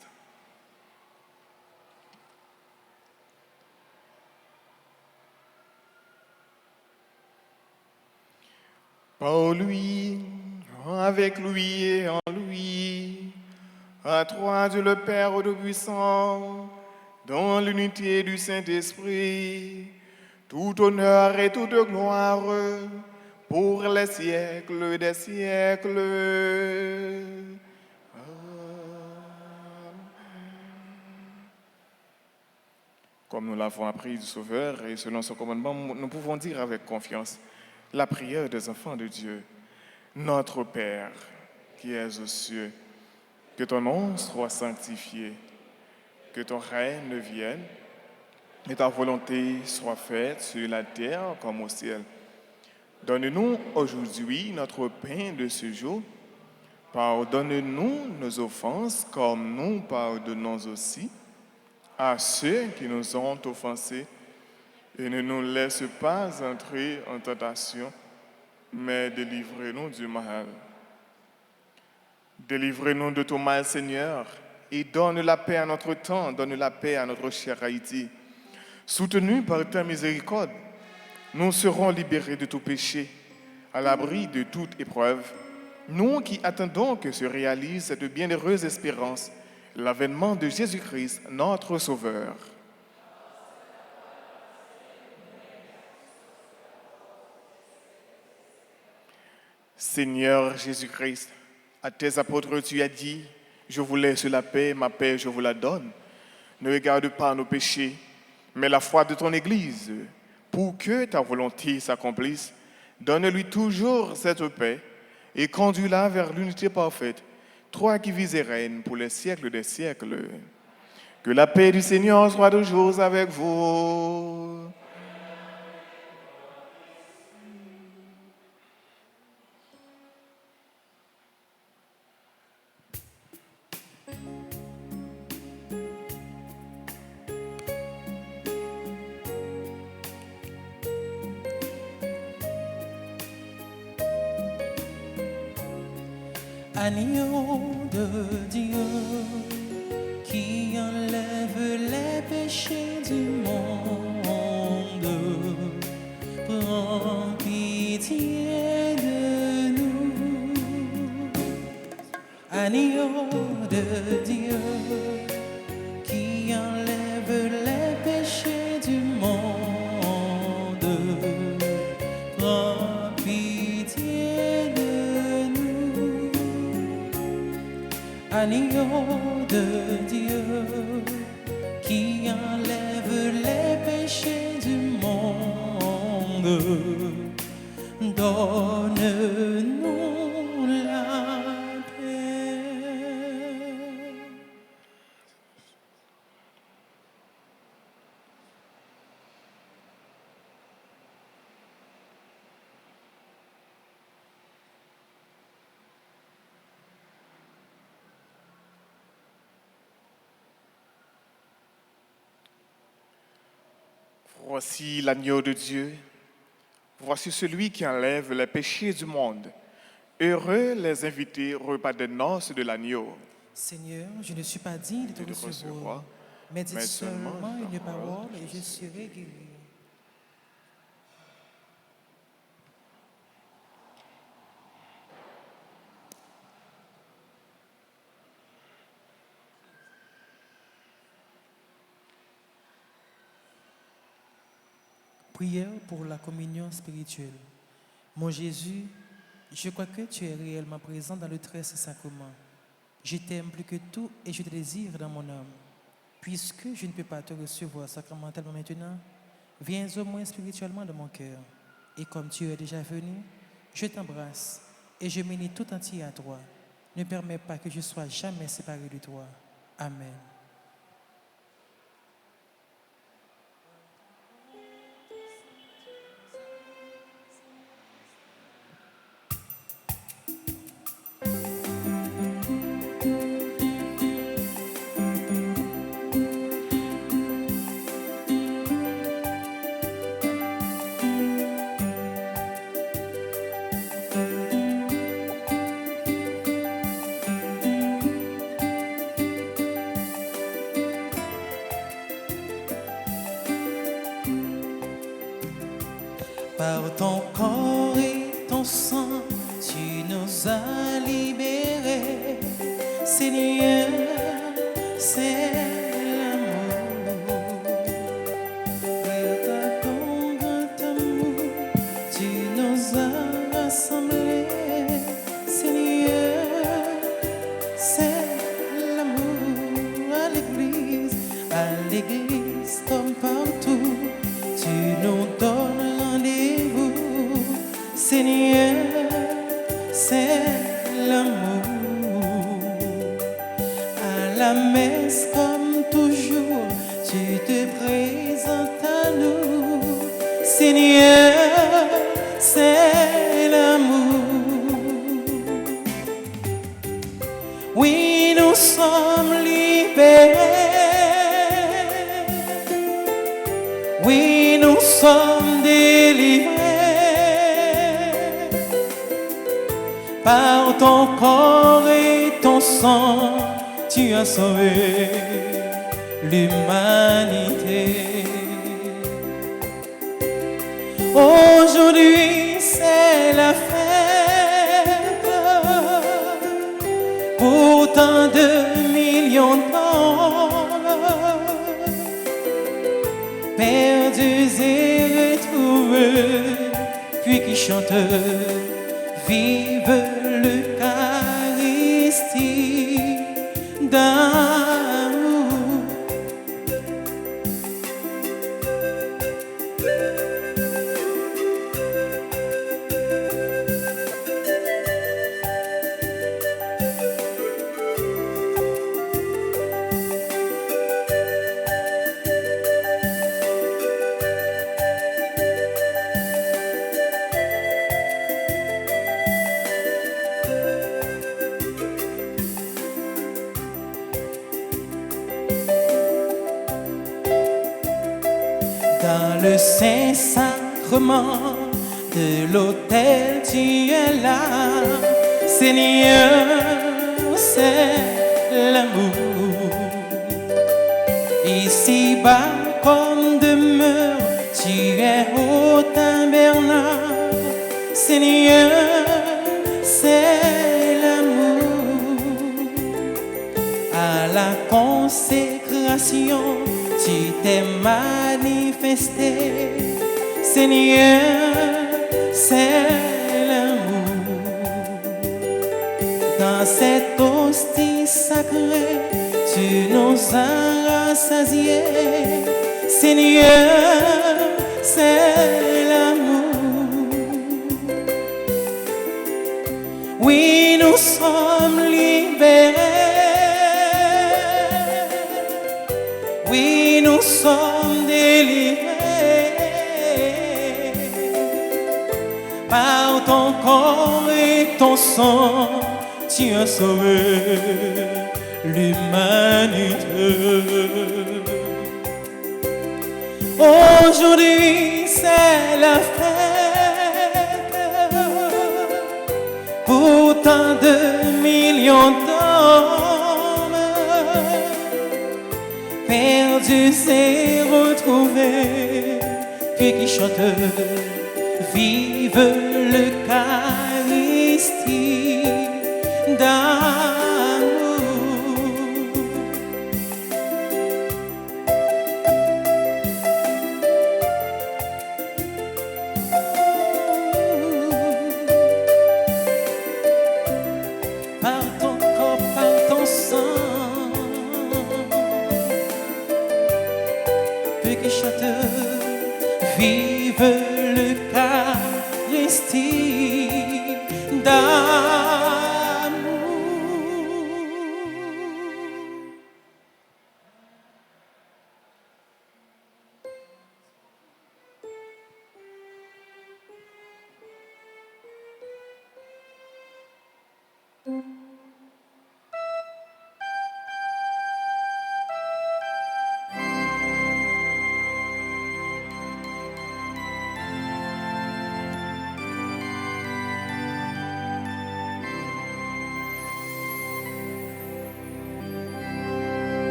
Par lui, avec lui et en lui, à toi Dieu le Père Tout-Puissant, dans l'unité du Saint-Esprit, tout honneur et toute gloire pour les siècles des siècles. Comme nous l'avons appris du Sauveur et selon son commandement, nous pouvons dire avec confiance la prière des enfants de Dieu. Notre Père, qui es aux cieux, que ton nom soit sanctifié, que ton règne vienne, et ta volonté soit faite sur la terre comme au ciel. Donne-nous aujourd'hui notre pain de ce jour. Pardonne-nous nos offenses comme nous pardonnons aussi à ceux qui nous ont offensés. Et ne nous laisse pas entrer en tentation, mais délivrez-nous du mal. Délivrez-nous de tout mal, Seigneur, et donne la paix à notre temps, donne la paix à notre chère Haïti. Soutenus par ta miséricorde, nous serons libérés de tout péché, à l'abri de toute épreuve. Nous qui attendons que se réalise cette bienheureuse espérance, l'avènement de Jésus-Christ, notre Sauveur. Seigneur Jésus-Christ, à tes apôtres tu as dit, je vous laisse la paix, ma paix je vous la donne. Ne regarde pas nos péchés, mais la foi de ton Église, pour que ta volonté s'accomplisse. Donne-lui toujours cette paix et conduis-la vers l'unité parfaite, toi qui vis et règnes pour les siècles des siècles. Que la paix du Seigneur soit toujours avec vous. Agneau de Dieu qui enlève les péchés du monde, prends pitié de nous. Agneau de Dieu qui enlève les péchés du monde, prends pitié de nous. Agneau de Dieu qui enlève les péchés du monde, donne-nous la paix. Voici l'agneau de Dieu. Voici celui qui enlève les péchés du monde. Heureux les invités au repas de noces de l'agneau. Seigneur, je ne suis pas digne de te de recevoir, recevoir, mais dis mais seulement seulement une ta parole parole, et je serai guéri. Prière pour la communion spirituelle. Mon Jésus, je crois que tu es réellement présent dans le très saint sacrement. Je t'aime plus que tout et je te désire dans mon âme. Puisque je ne peux pas te recevoir sacramentellement maintenant, viens au moins spirituellement dans mon cœur. Et comme tu es déjà venu, je t'embrasse et je m'unis tout entier à toi. Ne permets pas que je sois jamais séparé de toi. Amen. Par ton corps et ton sang, tu nous as libérés. Seigneur, c'est l'amour. Par ton grand amour, tu nous as rassemblés. Seigneur, c'est l'amour. À l'église comme partout, tu nous donnes rendez-vous. Seigneur, c'est l'amour. À la messe comme toujours, tu te présentes à nous. Seigneur, c'est l'amour. Oui, nous sommes libérés. Oui, nous sommes délivrés. Par ton corps et ton sang, tu as sauvé l'humanité. Aujourd'hui, c'est la fête pour tant de millions d'hommes perdus et retrouvés, puis qui chantent vive l'Eucharistie d'amour. Dans le Saint-Sacrement de l'autel, tu es là. Seigneur, c'est l'amour. Ici-bas comme demeure, tu es au tabernacle. Seigneur, c'est l'amour. À la consécration, tu t'es manifesté. Seigneur, c'est l'amour. Dans cette hostie sacrée, tu nous as rassasiés. Seigneur, c'est l'amour. Oui, nous sommes libérés. Oui, nous sommes délivrés. Par ton corps et ton sang, tu as sauvé l'humanité. Aujourd'hui, c'est la fête pour tant de millions d'hommes perdu s'est retrouvé, puis qui chante vive l'Eucharistie d'amour. Par ton corps, par ton sang, puis qui chante vive l'Eucharistie d'amour.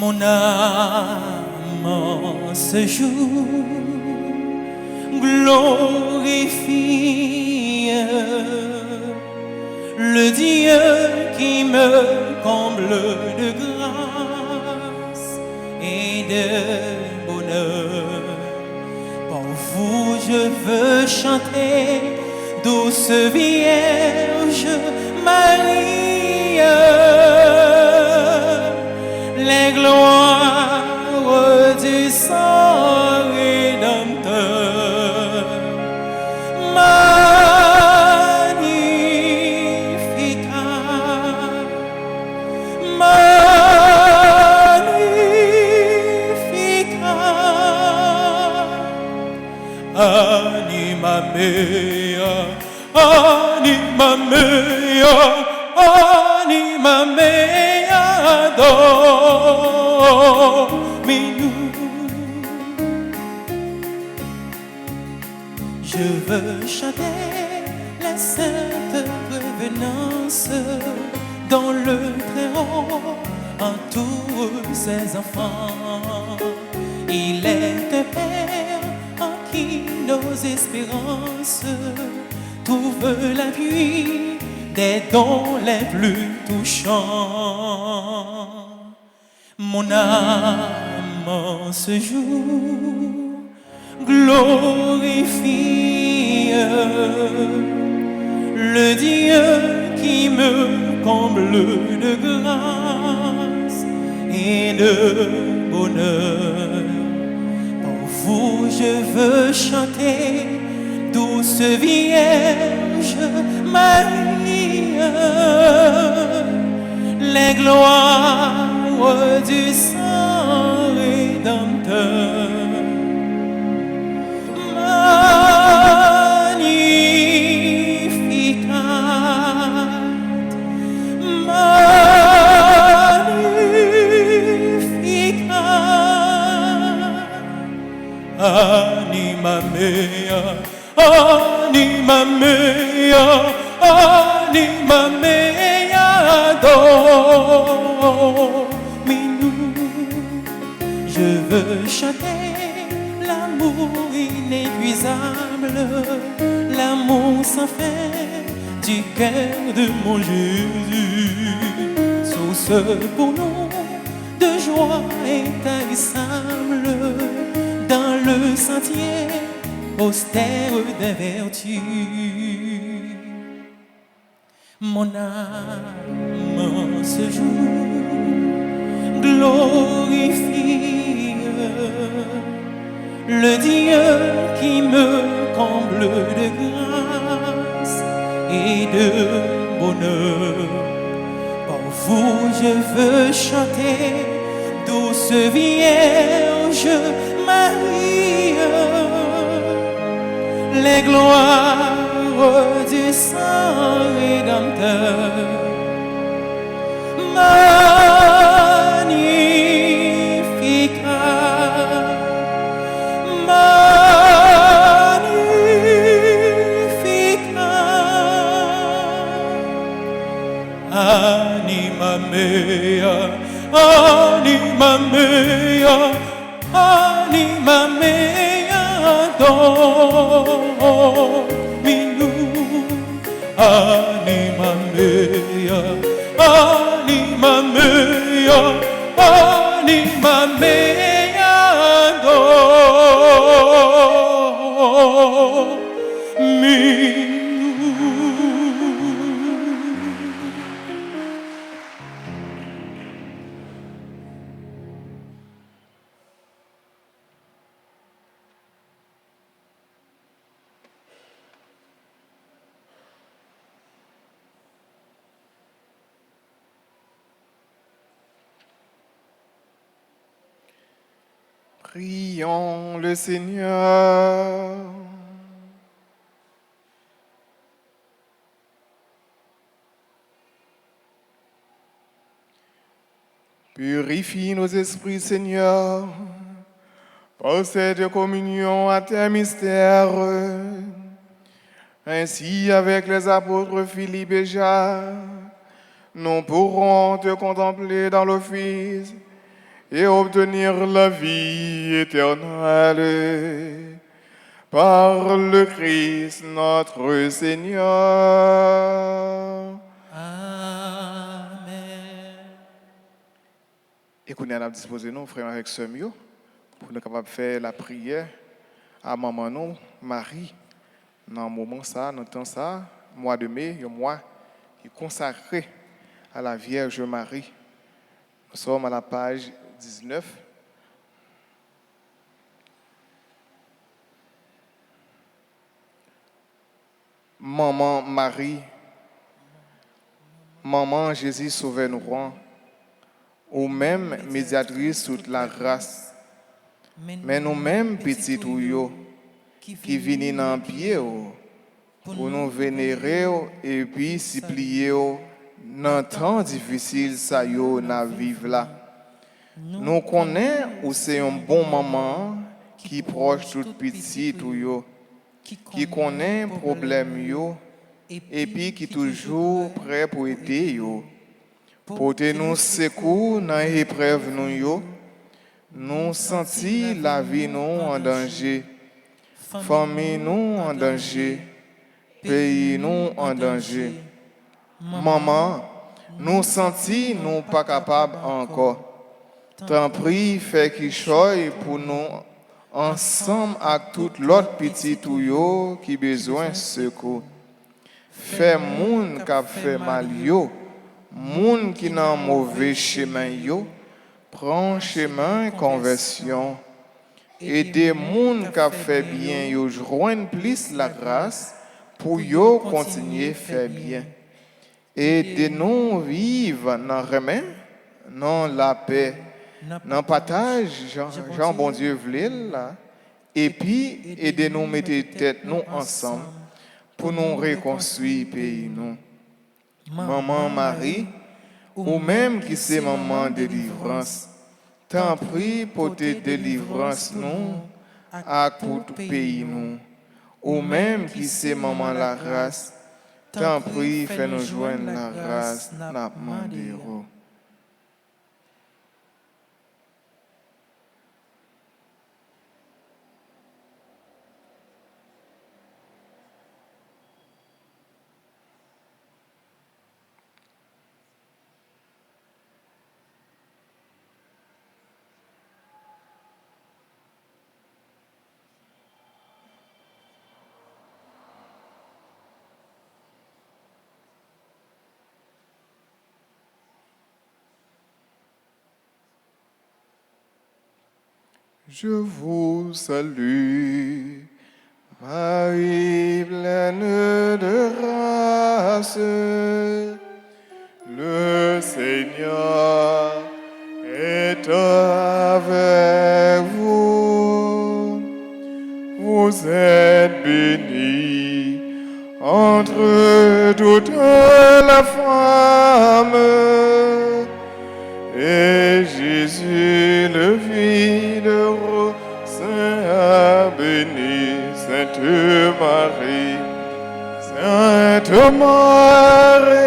Mon âme en ce jour glorifie le Dieu qui me comble de grâce et de bonheur. Pour vous je veux chanter, douce Vierge Marie, les gloires du sang rédempteur. Magnificat, Magnificat, anima mea, anima mea, anima mea, Dominus. Je veux chanter la sainte prévenance dans le Très-Haut entoure ses enfants. Il est un Père en qui nos espérances trouvent l'appui des dons les plus touchants. Mon âme en ce jour glorifie le Dieu qui me comble de grâce et de bonheur. Pour vous je veux chanter, douce Vierge Marie, les gloires du sang rédempteur. Magnificat, Magnificat, anima mea, anima mea, anima mea, Dominus. Je veux chanter l'amour inépuisable, l'amour sans fin du cœur de mon Jésus, source pour nous de joie intarissable dans le sentier austère des vertus. Mon âme en ce jour glorifie le Dieu qui me comble de grâce et de bonheur. Pour vous je veux chanter, douce Vierge Marie, les gloires du sang rédempteur. Magnificat, mea, anima mea, anima mea, Domino, anima mea, anima mea, anima mea, Domino. Prions le Seigneur. Purifie nos esprits, Seigneur, par cette communion à tes mystères. Ainsi, avec les apôtres Philippe et Jacques, nous pourrons te contempler dans l'office et obtenir la vie éternelle par le Christ notre Seigneur. Amen. Et qu'on a disposé nous, frères avec sœurs, pour nous capables de faire la prière à maman nous, Marie, dans un moment ça, dans un temps ça, mois de mai, un mois qui est consacré à la Vierge Marie. Nous sommes à la page 19. Maman Marie, maman Jésus sauve nous rend, ou même médiatrice toute la grâce, mais nous-mêmes petits tuyaux qui viennent dans pied pour nous vénérer et puis supplier dans temps difficile ça yo na vivre là. Nous connaissons ou c'est un bon maman qui proche tout petit tuyau, qui connaît problème yo et puis qui toujours prêt pour aider yo. Porter nous secours dans l'épreuve nous yo, nous sentir la vie nous en danger, famille nous en danger, pays nous en danger. Maman, nous sentir nous pas capables encore. T'en prie, fais qu'il choisit pour nous ensemble avec tout l'autre petit tuyau qui besoin de secours. Fais moun qui fait mal yo, moun qui n'a mauvais chemin yo, prend chemin conversion. Aidez moun qui fait bien yo joindre plus la grâce pour yo continuer faire bien. Aidez-nous vivre dans le remède, dans la paix, dans le partage, Jean bon Dieu voulait là. Et puis, aidez-nous mettre tête nous ensemble pour nous reconstruire pays nous. Maman Marie, ou même qui c'est maman délivrance, t'en prie pour tes délivrances nous à tout pays nous. Ou même qui c'est maman la grâce, t'en prie, fais-nous joindre la grâce, n'a demandé. Je vous salue, Marie pleine de grâce, le Seigneur est avec vous. Vous êtes bénie entre toutes les femmes, et Jésus, le Fils de Saint béni, Sainte Marie, Sainte Marie,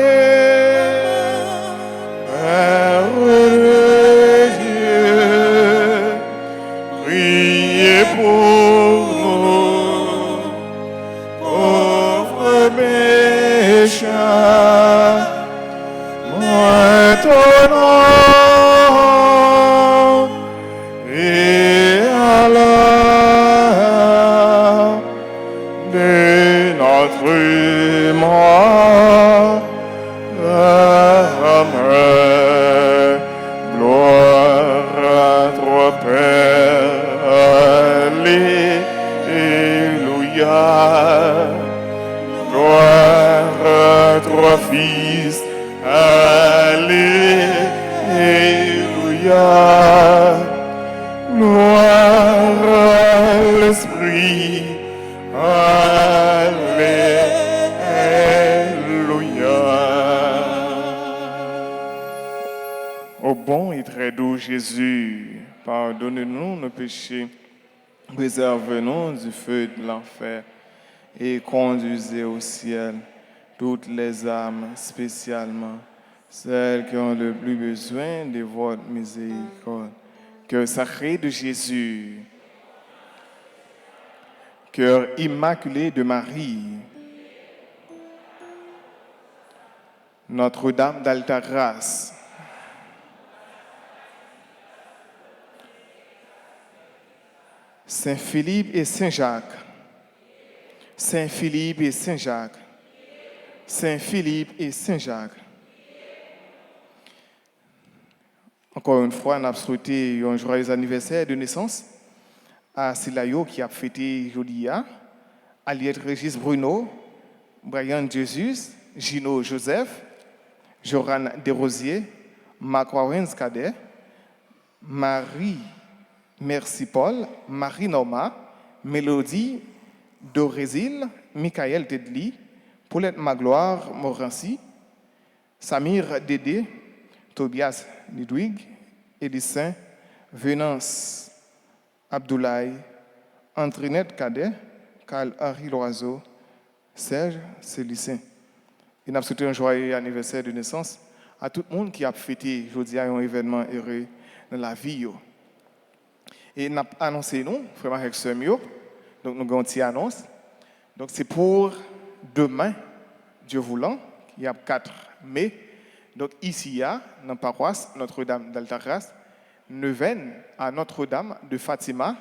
Gloire à l'Esprit. Alléluia. Ô bon et très doux Jésus, pardonne-nous nos péchés, préserve-nous du feu de l'enfer et conduisez au ciel toutes les âmes, spécialement celles qui ont le plus besoin de votre miséricorde. Cœur sacré de Jésus, cœur immaculé de Marie, Notre-Dame d'Alta-Grâce, Saint-Philippe et Saint-Jacques, Saint-Philippe et Saint-Jacques, Saint-Philippe et Saint-Jacques. Encore une fois, on a souhaité un joyeux anniversaire de naissance à Silayo qui a fêté aujourd'hui, Aliette Régis Bruno, Brian Jesus, Gino Joseph, Joran Desrosiers, Marc Warens Cadet, Marie Merci Paul, Marie Norma, Mélodie Dorésil, Michael Tedli, Paulette Magloire Morancy, Samir Dédé, Tobias Lidwig, Edissin, Venance Abdoulaye, Andrinette Cadet, Carl-Henri Loiseau, Serge Célicin. Il a souhaité un joyeux anniversaire de naissance à tout le monde qui a fêté aujourd'hui un événement heureux dans la vie. Et nous avons annoncé, nous, frère Marc Semio, donc nous avons une petite annonce. Donc c'est pour demain, Dieu voulant, il y a 4 mai. Donc ici, dans la paroisse Notre-Dame d'Alta-Grâce, neuvaine à Notre-Dame de Fatima,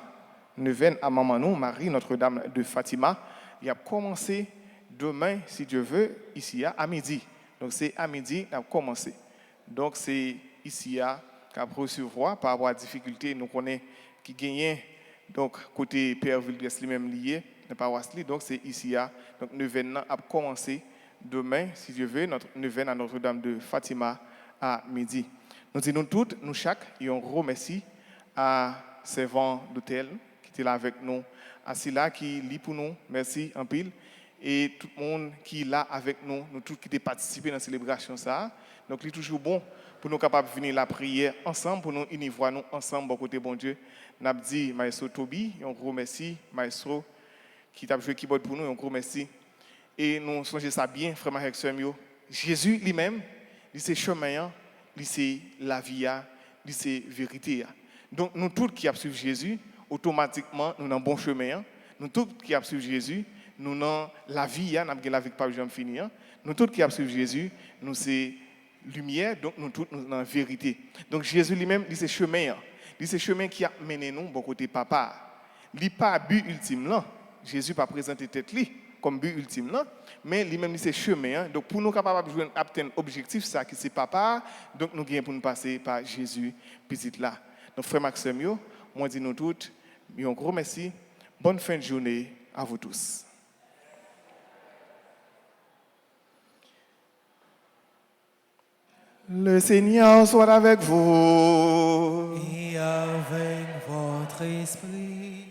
neuvaine à Mamanou, Marie Notre-Dame de Fatima. Il a commencé demain, si Dieu veut, ici à midi. Donc c'est à midi qu'on a commencé. Donc c'est ici qu'à recevoir par rapport à la difficulté, nous connaissons qui gagnait donc côté Père Vildres lui-même lié, la paroisse. Donc c'est ici donc neuvaine a commencé demain, si Dieu veut, notre neuvaine à Notre-Dame de Fatima à midi. Nous disons toutes, nous chaque, et un gros merci à servant d'hôtel qui était là avec nous, à Silla qui lit pour nous, merci en pile, et tout le monde qui est là avec nous, nous tous qui ont participé dans la célébration ça. Donc il est toujours bon pour nous capables de venir la prière ensemble, pour nous unir nous ensemble, bon côté bon Dieu. Nous avons dit Maestro Toby, un gros merci, Maestro qui t'a joué keyboard pour nous, un gros merci. Et nous songez ça bien, frère Marc Semio. Jésus lui-même, il c'est chemin, il c'est la vie, il c'est vérité. Donc nous tous qui suivons Jésus, automatiquement nous dans bon chemin. Nous tous qui suivons Jésus, nous dans la vie, nous avons la vie pas jamais fini. Nous tous qui suivons Jésus, nous c'est lumière, donc nous tous nous dans la vérité. Donc Jésus lui-même, il c'est chemin. Il c'est chemin qui a mené nous bon côté papa. Il pas but ultime là. Jésus pas présenté tête lui comme but ultime là, mais lui-même c'est chemin. Donc pour nous capables de atteindre objectif ça qui c'est papa, donc nous gagnons pour nous passer par Jésus petit là. Donc frère Maxime, moi dis nous toutes, un gros merci. Bonne fin de journée à vous tous. Le Seigneur soit avec vous. Et avec votre esprit.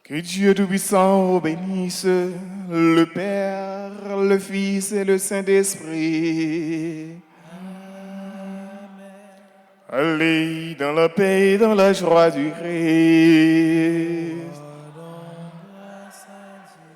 Que Dieu Tout-Puissant vous bénisse, le Père, le Fils et le Saint-Esprit. Amen. Allez dans la paix et dans la joie du Christ. Rendons grâce à Dieu.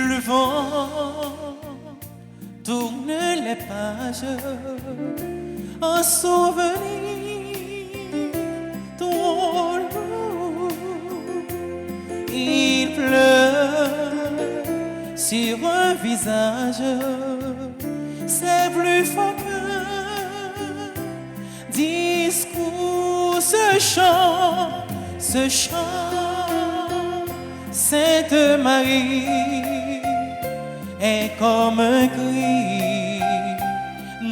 Le vent tourne les pages en souvenir ton loup. Il pleut sur un visage, c'est plus fort qu'un discours, ce chant, Sainte Marie est comme un cri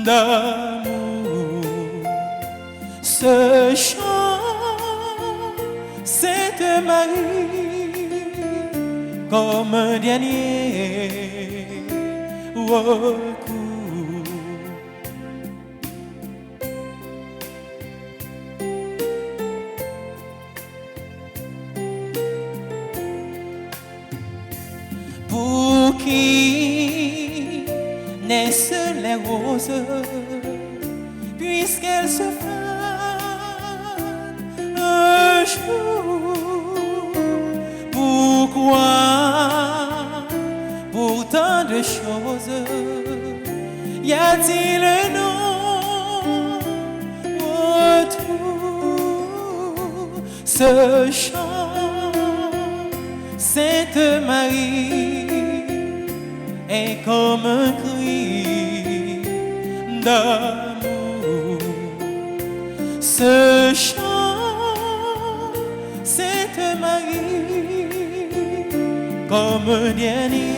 d'amour. Ce chant, Sainte Marie, comme un dernier recours. Pour qui naissent les roses, puisqu'elles se fanent un jour. Pourquoi, pour tant de choses, y a-t-il un non-retour? Ce chant, Sainte Marie, est comme un cri d'amour. Ce chant, Sainte Marie, comme un dernier.